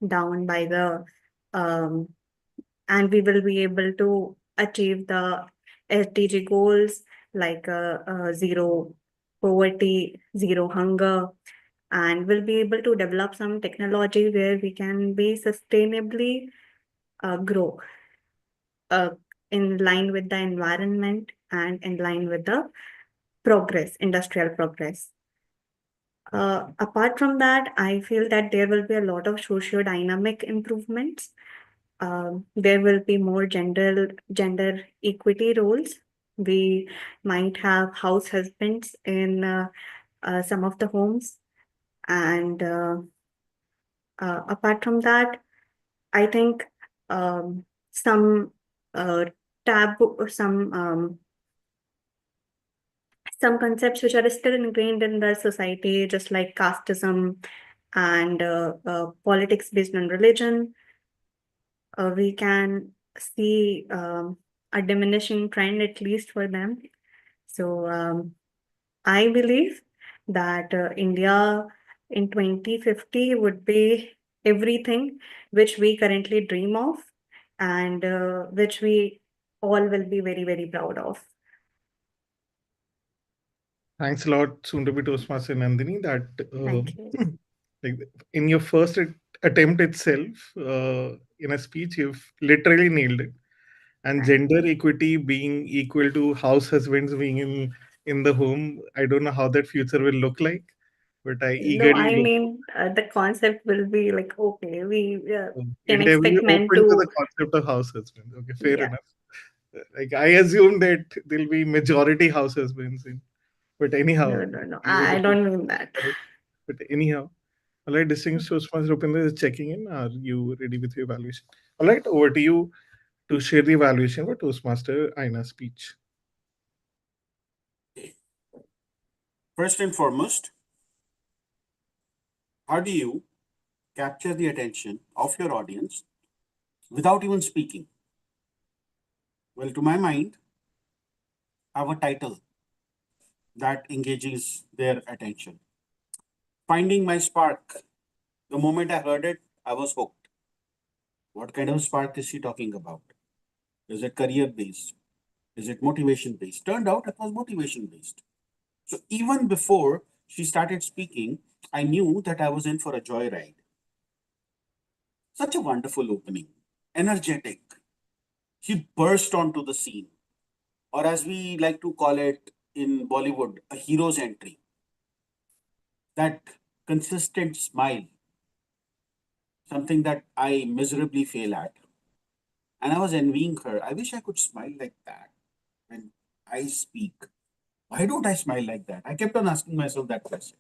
down by the and we will be able to achieve the SDG goals like zero poverty, zero hunger, and we'll be able to develop some technology where we can be sustainably grow uh, in line with the environment and in line with the progress, industrial progress. Apart from that, I feel that there will be a lot of socio-dynamic improvements. There will be more gender equity roles. We might have house husbands in some of the homes, and apart from that, I think some taboo, some concepts which are still ingrained in the society, just like casteism and politics based on religion, we can see a diminishing trend, at least for them. So I believe that India in 2050 would be everything which we currently dream of and which we all will be very, very proud of. Thanks a lot, soon to be Toastmaster Nandini. That Thank you. like in your first attempt itself, in a speech, you've literally nailed it. And gender equity being equal to house husbands being in the home, I don't know how that future will look like, but I No, I eagerly mean, the concept will be like, okay, we can it will be expect men open to the to, concept of house husbands. Okay, fair yeah, enough. Like I assume that there'll be majority house husbands in, but anyhow, no, you I would don't mean that. but anyhow. All right, distinguished Toastmaster Rupinder is checking in. Are you ready with your evaluation? All right, over to you to share the evaluation for Toastmaster Aina's speech. First and foremost, how do you capture the attention of your audience without even speaking? Well, to my mind, I have a title that engages their attention. Finding my spark. The moment I heard it, I was hooked. What kind of spark is she talking about? Is it career based? Is it motivation based? Turned out it was motivation based. So even before she started speaking, I knew that I was in for a joyride. Such a wonderful opening, energetic, She burst onto the scene, or as we like to call it in Bollywood, a hero's entry. That consistent smile, something that I miserably fail at. And I was envying her. I wish I could smile like that when I speak. Why don't I smile like that? I kept on asking myself that question.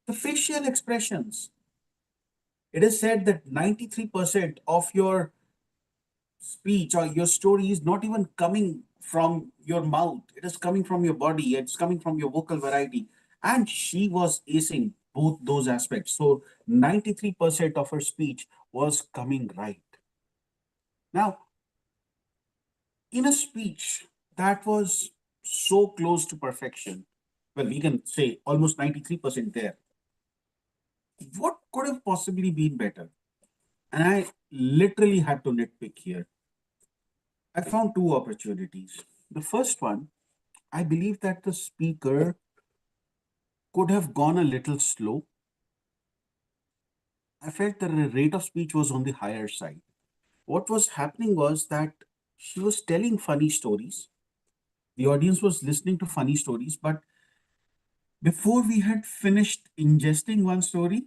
The facial expressions. It is said that 93% of your speech or your story is not even coming from your mouth. It is coming from your body. It's coming from your vocal variety. And she was acing both those aspects. So 93% of her speech was coming right. Now, in a speech that was so close to perfection, well, we can say almost 93% there, what could have possibly been better? And I literally had to nitpick here. I found two opportunities. The first one, I believe that the speaker could have gone a little slow. I felt that the rate of speech was on the higher side. What was happening was that she was telling funny stories. The audience was listening to funny stories, but before we had finished ingesting one story,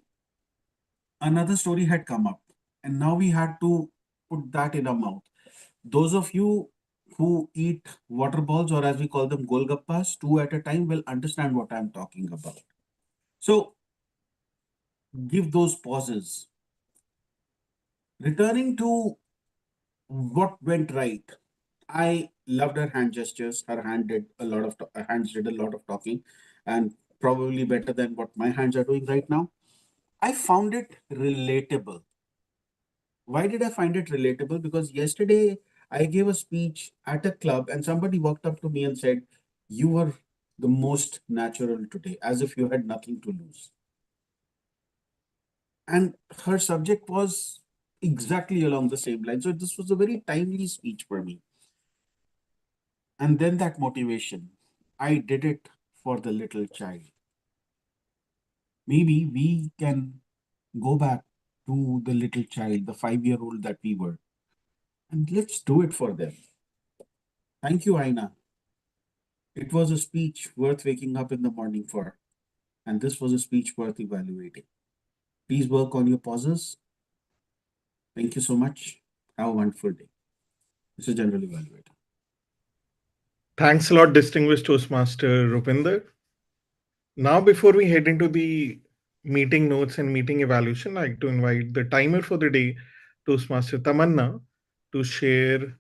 another story had come up, and now we had to put that in our mouth. Those of you who eat water balls, or as we call them, golgappas, two at a time, will understand what I'm talking about. So give those pauses. Returning to what went right, I loved her hand gestures. Her hands did a lot of talking, and probably better than what my hands are doing right now. I found it relatable. Why did I find it relatable? Because yesterday I gave a speech at a club and somebody walked up to me and said, "You were the most natural today, as if you had nothing to lose." And her subject was exactly along the same line. So this was a very timely speech for me. And then that motivation, I did it for the little child. Maybe we can go back to the little child, the 5-year-old that we were, and let's do it for them. Thank you, Aina. It was a speech worth waking up in the morning for, and this was a speech worth evaluating. Please work on your pauses. Thank you so much. Have a wonderful day. This is General Evaluator. Thanks a lot, distinguished Toastmaster Rupinder. Now, before we head into the meeting notes and meeting evaluation, I'd like to invite the timer for the day, Toastmaster Tamanna, to share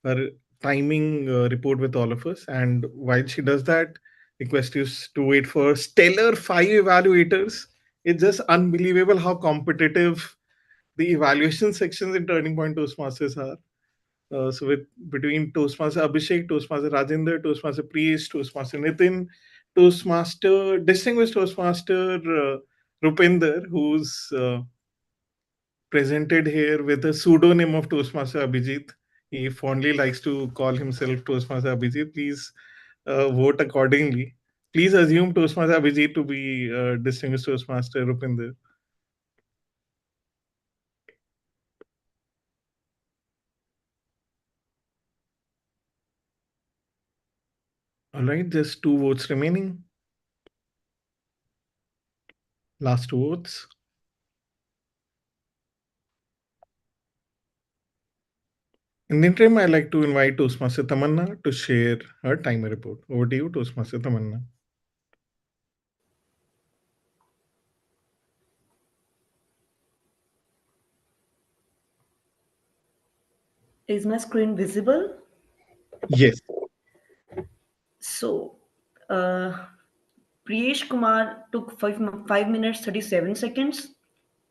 her timing report with all of us. And while she does that, request you to wait for stellar 5 evaluators. It's just unbelievable how competitive the evaluation sections in Turning Point Toastmasters are. So with between Toastmaster Abhishek, Toastmaster Rajendra, Toastmaster Priest, Toastmaster Nitin, Toastmaster distinguished Toastmaster Rupinder, who's presented here with a pseudonym of Toastmaster Abhijit. He fondly likes to call himself Toastmaster Abhijit. Please vote accordingly. Please assume Toastmaster Abhijit to be distinguished Toastmaster Rupinder. All right, just 2 votes remaining. Last 2 votes. In the interim, I'd like to invite Toastmaster Tamanna to share her timer report. Over to you, Toastmaster Tamanna. Is my screen visible? Yes. So, Priyesh Kumar took 5 minutes 37 seconds.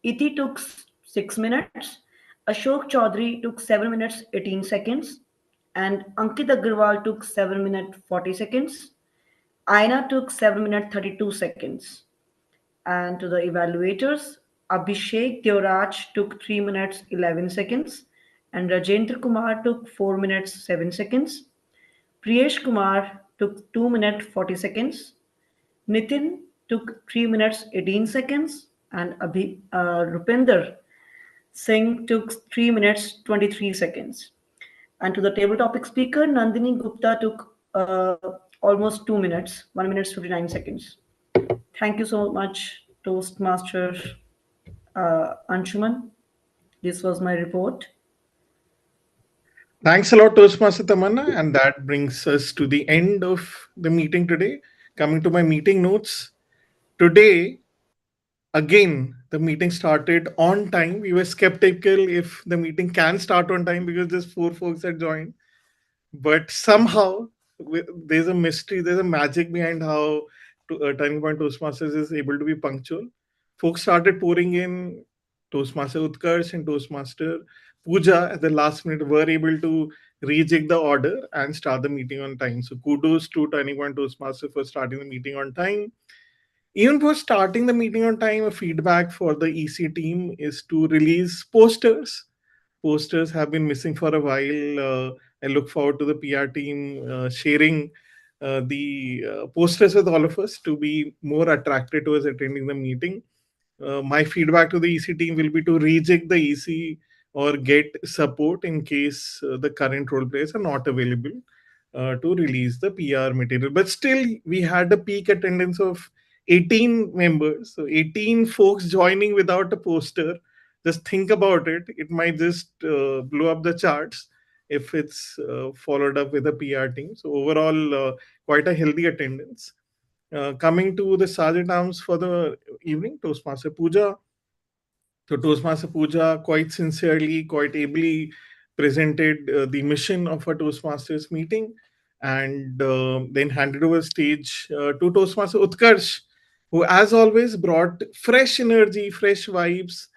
Iti took 6 minutes. Ashok Chaudhary took 7 minutes 18 seconds. And Ankit Agarwal took 7 minutes 40 seconds. Aina took 7 minutes 32 seconds. And to the evaluators, Abhishek Devraj took 3 minutes 11 seconds. And Rajendra Kumar took 4 minutes 7 seconds. Priyesh Kumar took 2 minutes 40 seconds. Nitin took 3 minutes 18 seconds. And Rupinder Singh took 3 minutes 23 seconds. And to the table topic speaker, Nandini Gupta took almost 2 minutes, 1 minute 59 seconds. Thank you so much, Toastmaster Anshuman. This was my report. Thanks a lot, Toastmaster Tamanna. And that brings us to the end of the meeting today. Coming to my meeting notes. Today, again, the meeting started on time. We were skeptical if the meeting can start on time because just four folks had joined. But somehow, there's a mystery, there's a magic behind how Turning Point Toastmasters is able to be punctual. Folks started pouring in. Toastmaster Utkarsh and Toastmaster Pooja at the last minute were able to rejig the order and start the meeting on time. So kudos to Turning Point Toastmaster for starting the meeting on time. Even for starting the meeting on time, a feedback for the EC team is to release posters. Posters have been missing for a while. I look forward to the PR team sharing the posters with all of us to be more attracted to us attending the meeting. My feedback to the EC team will be to reject the EC or get support in case the current role players are not available to release the PR material. But still, we had a peak attendance of 18 members, so 18 folks joining without a poster. Just think about it. It might just blow up the charts if it's followed up with a PR team. So overall, quite a healthy attendance. Coming to the sergeant arms for the evening, Toastmaster Puja. So Toastmaster Puja quite sincerely, quite ably presented the mission of a Toastmasters meeting and then handed over stage to Toastmaster Utkarsh, who as always brought fresh energy, fresh vibes,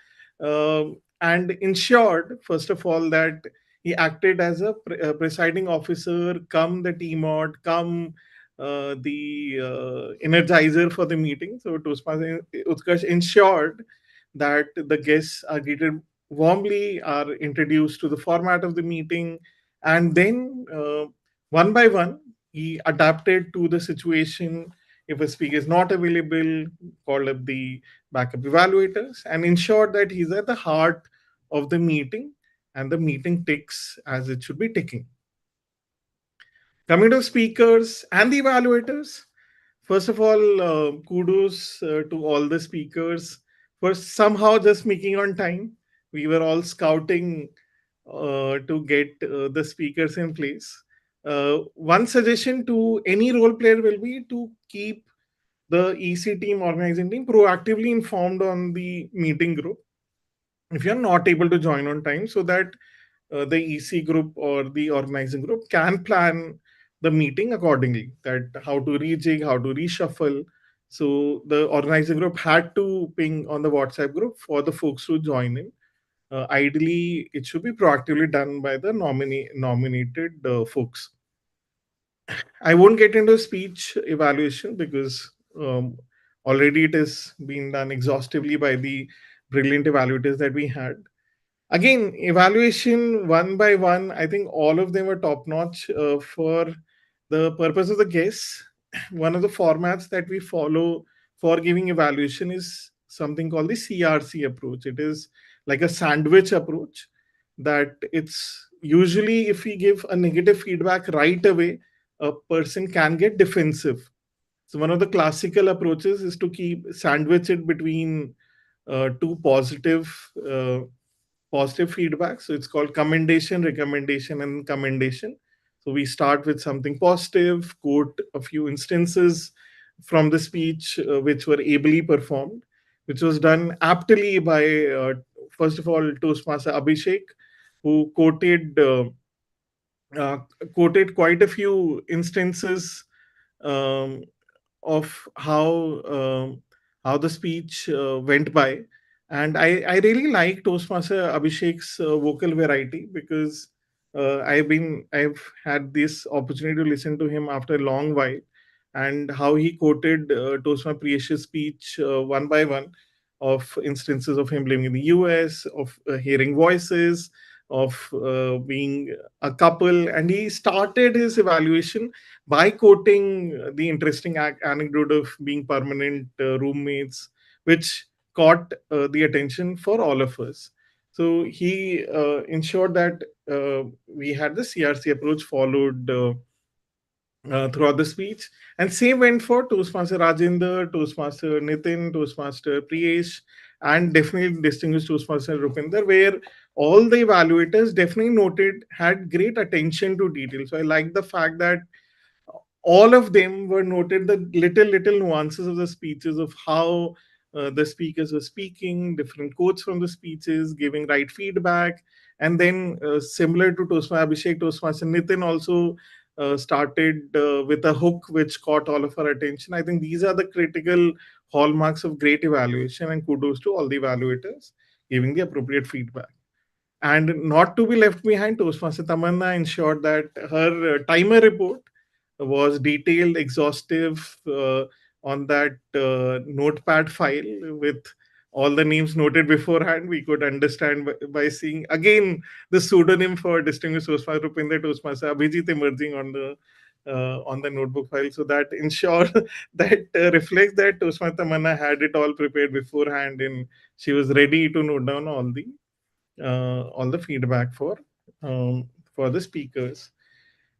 and ensured, first of all, that he acted as a presiding officer, come the team mod, come the energizer for the meeting. So Toastmaster Utkarsh ensured that the guests are greeted warmly, are introduced to the format of the meeting, and then one by one, he adapted to the situation. If a speaker is not available, called up the backup evaluators and ensured that he's at the heart of the meeting and the meeting ticks as it should be ticking. Coming to speakers and the evaluators, first of all, kudos to all the speakers for somehow just making on time. We were all scouting to get the speakers in place. One suggestion to any role player will be to keep the EC team, organizing team, proactively informed on the meeting group if you're not able to join on time, so that the EC group or the organizing group can plan the meeting accordingly, that how to rejig, how to reshuffle. So the organizing group had to ping on the WhatsApp group for the folks to join in. Ideally, it should be proactively done by the nominated folks. I won't get into speech evaluation because already it has been done exhaustively by the brilliant evaluators that we had. Again, evaluation one by one, I think all of them were top notch for the purpose of the guests. One of the formats that we follow for giving evaluation is something called the CRC approach. It is like a sandwich approach, that it's usually if we give a negative feedback right away, a person can get defensive. So one of the classical approaches is to keep sandwich it between two positive feedback. So it's called commendation, recommendation, and commendation. So we start with something positive, quote a few instances from the speech which were ably performed, which was done aptly by, first of all, Toastmaster Abhishek, who uh, quoted quite a few instances um, of how the speech went by, and I really like Toastmaster Abhishek's vocal variety because I've had this opportunity to listen to him after a long while, and how he quoted Toastmaster Priyesh's speech one by one, of instances of him living in the US, of hearing voices, of being a couple, and he started his evaluation by quoting the interesting anecdote of being permanent roommates, which caught the attention for all of us. So he ensured that we had the CRC approach followed throughout the speech. And same went for Toastmaster Rajendra, Toastmaster Nitin, Toastmaster Priyesh, and definitely distinguished Toastmaster Rupinder, where all the evaluators definitely noted had great attention to detail. So I like the fact that all of them were noted the little nuances of the speeches of how the speakers were speaking, different quotes from the speeches, giving right feedback, and then similar to Toastmaster Abhishek, Toastmaster Nitin also started with a hook which caught all of our attention. I think these are the critical hallmarks of great evaluation, and kudos to all the evaluators giving the appropriate feedback. And not to be left behind, Toastmaster Tamanna ensured that her timer report was detailed, exhaustive on that notepad file with all the names noted beforehand. We could understand by seeing again the pseudonym for distinguished Toastmaster Rupinder, Toastmaster Abhijit emerging on the notebook file. So that ensure that reflects that Toastmaster Tamanna had it all prepared beforehand and she was ready to note down all the feedback for the speakers.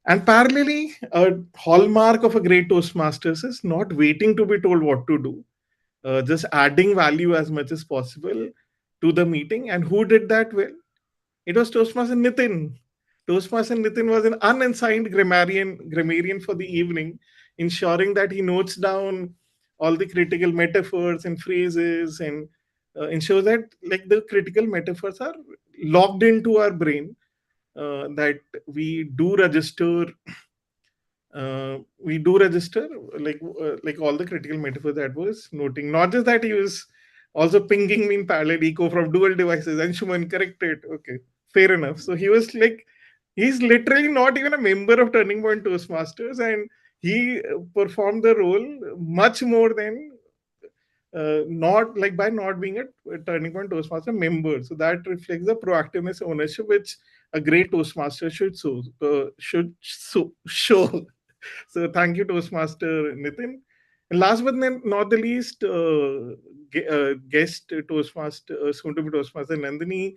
And parallelly, a hallmark of a great Toastmasters is not waiting to be told what to do, just adding value as much as possible to the meeting. And who did that well? It was Toastmaster Nitin. Toastmaster Nitin was an unassigned grammarian for the evening, ensuring that he notes down all the critical metaphors and phrases and ensures that like the critical metaphors are locked into our brain, that we do register like all the critical metaphors that was noting. Not just that, he was also pinging me in parallel echo from dual devices. And Shuman corrected. Okay, fair enough. So he was like, he's literally not even a member of Turning Point Toastmasters, and he performed the role much more than not like by not being a Turning Point Toastmaster member. So that reflects the proactiveness, ownership which a great Toastmaster show. So thank you, Toastmaster Nitin. And last but not the least, guest Toastmaster, soon to be Toastmaster Nandini.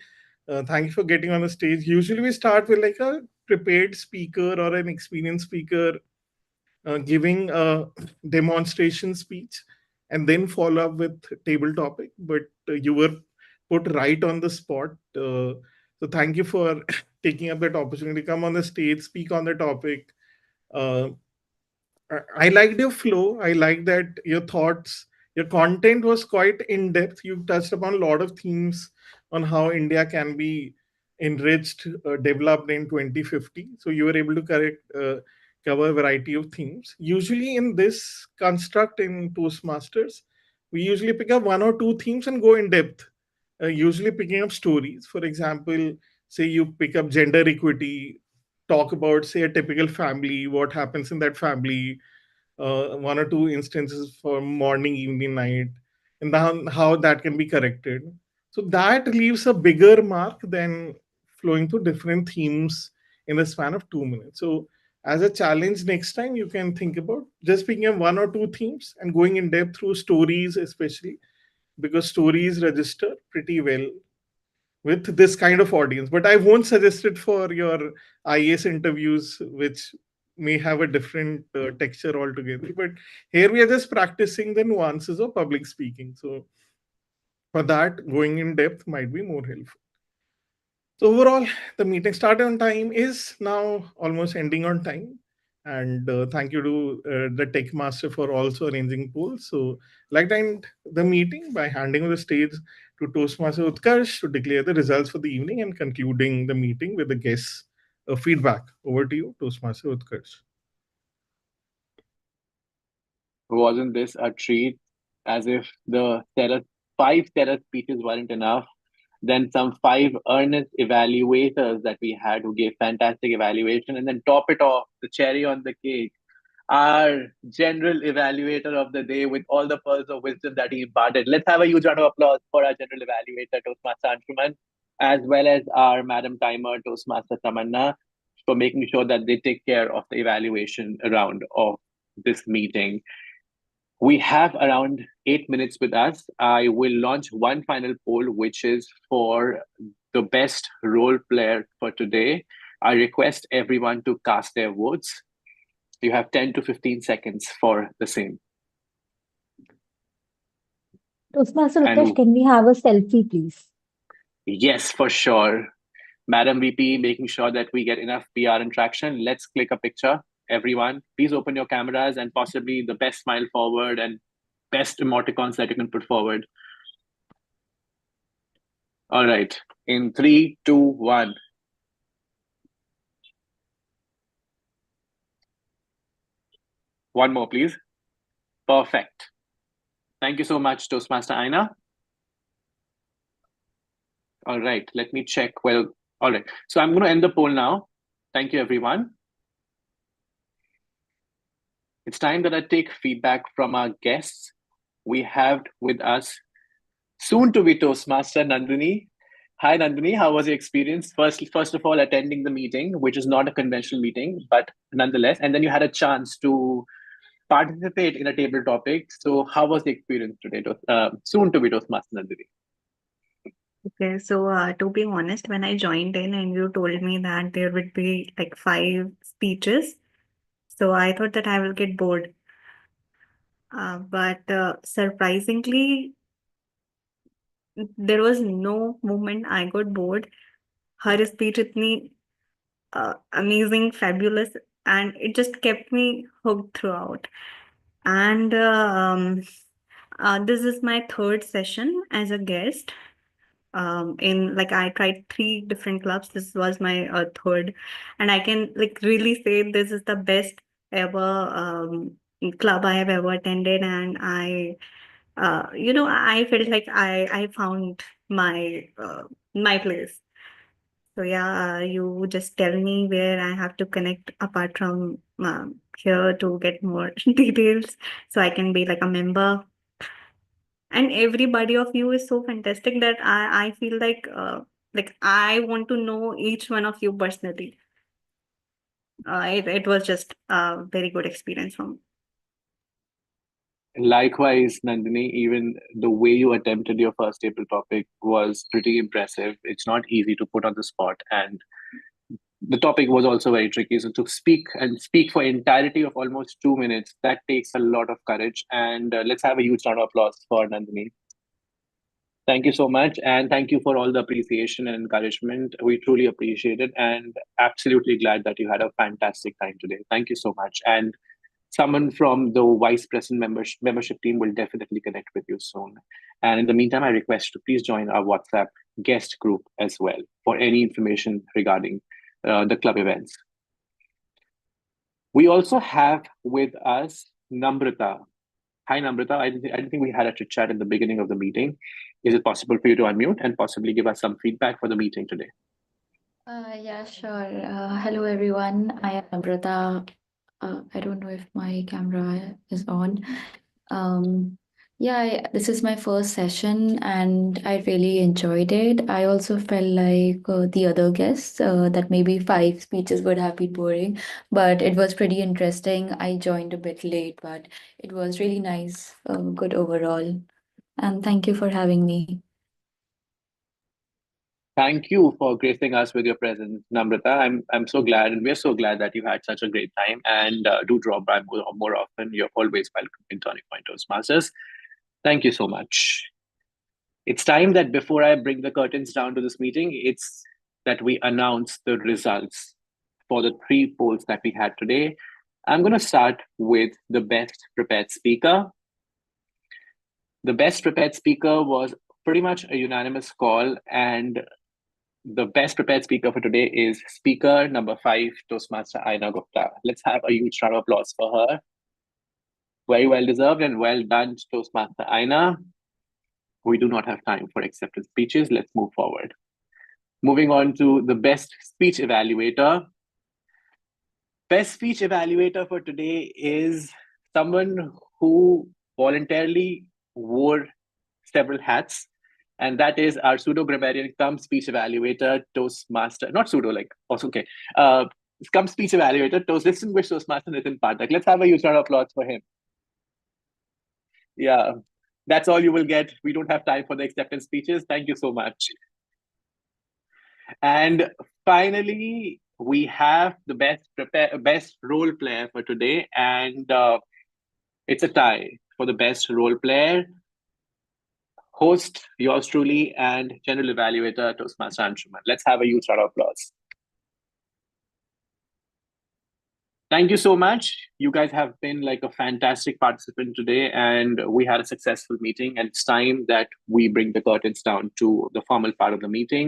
Thank you for getting on the stage. Usually we start with like a prepared speaker or an experienced speaker giving a demonstration speech and then follow up with table topic. But you were put right on the spot. So thank you for taking up that opportunity. Come on the stage, speak on the topic. Uh, I liked your flow. I like that your thoughts, your content was quite in depth. You touched upon a lot of themes on how India can be enriched, developed in 2050. So you were able to cover a variety of themes. Usually in this construct in Toastmasters, we usually pick up one or two themes and go in depth. Usually picking up stories. For example, say you pick up gender equity, talk about say a typical family, what happens in that family, one or two instances for morning, evening, night, and then how that can be corrected. So that leaves a bigger mark than flowing through different themes in the span of 2 minutes. So as a challenge next time, you can think about just picking up one or two themes and going in depth through stories, especially because stories register pretty well with this kind of audience. But I won't suggest it for your IAS interviews, which may have a different texture altogether. But here we are just practicing the nuances of public speaking. So for that, going in depth might be more helpful. So overall, the meeting started on time, is now almost ending on time. And thank you to the tech master for also arranging polls. So like to end the meeting by handing over the stage to Toastmaster Utkarsh to declare the results for the evening and concluding the meeting with the guests' feedback. Over to you, Toastmaster Utkarsh. Wasn't this a treat? As if the five stellar speeches weren't enough. Then some five earnest evaluators that we had who gave fantastic evaluation, and then top it off, the cherry on the cake, our general evaluator of the day with all the pearls of wisdom that he imparted. Let's have a huge round of applause for our general evaluator, Toastmaster Anshuman, as well as our Madam Timer, Toastmaster Tamanna, for making sure that they take care of the evaluation round of this meeting. We have around 8 minutes with us. I will launch one final poll, which is for the best role player for today. I request everyone to cast their votes. You have 10 to 15 seconds for the same. Toastmaster Utkarsh, And can we have a selfie, please? yes, for sure. Madam VP, making sure that we get enough PR and traction. Let's click a picture. Everyone, please open your cameras and possibly the best smile forward and best emoticons that you can put forward. All right. In 3, 2, 1. One more, please. Perfect. Thank you so much, Toastmaster Aina. All right, let me check. Well, all right. So I'm going to end the poll now. Thank you, everyone. It's time that I take feedback from our guests. We have with us soon-to-be Toastmaster Nandini. Hi, Nandini. How was your experience? First of all, attending the meeting, which is not a conventional meeting, but nonetheless, and then you had a chance to participate in a table topic. So how was the experience today, soon-to-be Toastmaster Nandini? Okay, so to be honest, when I joined in and you told me that there would be like 5 speeches, so I thought that I will get bored. But surprisingly, there was no moment I got bored. Her speech itni amazing, fabulous, and it just kept me hooked throughout. And this is my third session as a guest. In like I tried 3 different clubs. This was my third, and I can like really say this is the best ever club I have ever attended, and I felt like I found my place. So yeah, you just tell me where I have to connect apart from here to get more details, so I can be like a member. And everybody of you is so fantastic that I feel like I want to know each one of you personally. It was just a very good experience for me. Likewise, Nandini, even the way you attempted your first table topic was pretty impressive. It's not easy to put on the spot, and the topic was also very tricky. So to speak for entirety of almost 2 minutes, that takes a lot of courage. And let's have a huge round of applause for Nandini. Thank you so much, and thank you for all the appreciation and encouragement. We truly appreciate it, and absolutely glad that you had a fantastic time today. Thank you so much. And someone from the Vice President membership team will definitely connect with you soon. And in the meantime, I request you to please join our WhatsApp guest group as well for any information regarding the club events. We also have with us Namrata. Hi, Namrata. I didn't think we had a chit chat at the beginning of the meeting. Is it possible for you to unmute and possibly give us some feedback for the meeting today? Yeah, sure. Hello, everyone. I am Namrata. I don't know if my camera is on. Yeah, this is my first session and I really enjoyed it. I also felt like the other guests that maybe 5 speeches would have been boring, but it was pretty interesting. I joined a bit late, but it was really nice, good overall. And thank you for having me. Thank you for gracing us with your presence, Namrata. I'm so glad, and we're so glad that you had such a great time. And do drop by more often. You're always welcome in Turning Point Toastmasters. Thank you so much. It's time that before I bring the curtains down to this meeting, it's that we announce the results for the 3 polls that we had today. I'm going to start with the best prepared speaker. The best prepared speaker was pretty much a unanimous call, and the best prepared speaker for today is speaker number 5, Toastmaster Aina Gupta. Let's have a huge round of applause for her. Very well deserved and well done, Toastmaster Aina. We do not have time for acceptance speeches. Let's move forward. Moving on to the best speech evaluator. Best speech evaluator for today is someone who voluntarily wore several hats, and that is our pseudo-grammarian cum speech evaluator, Toastmaster, not pseudo, like, also, okay, cum speech evaluator, distinguished Toastmaster Nitin Pathak. Let's have a huge round of applause for him. Yeah, that's all you will get. We don't have time for the acceptance speeches. Thank you so much. And finally, we have the best role player for today, and it's a tie for the best role player. Host, yours truly, and general evaluator, Toastmaster Anshuman. Let's have a huge round of applause. Thank you so much. You guys have been like a fantastic participant today, and we had a successful meeting. And it's time that we bring the curtains down to the formal part of the meeting.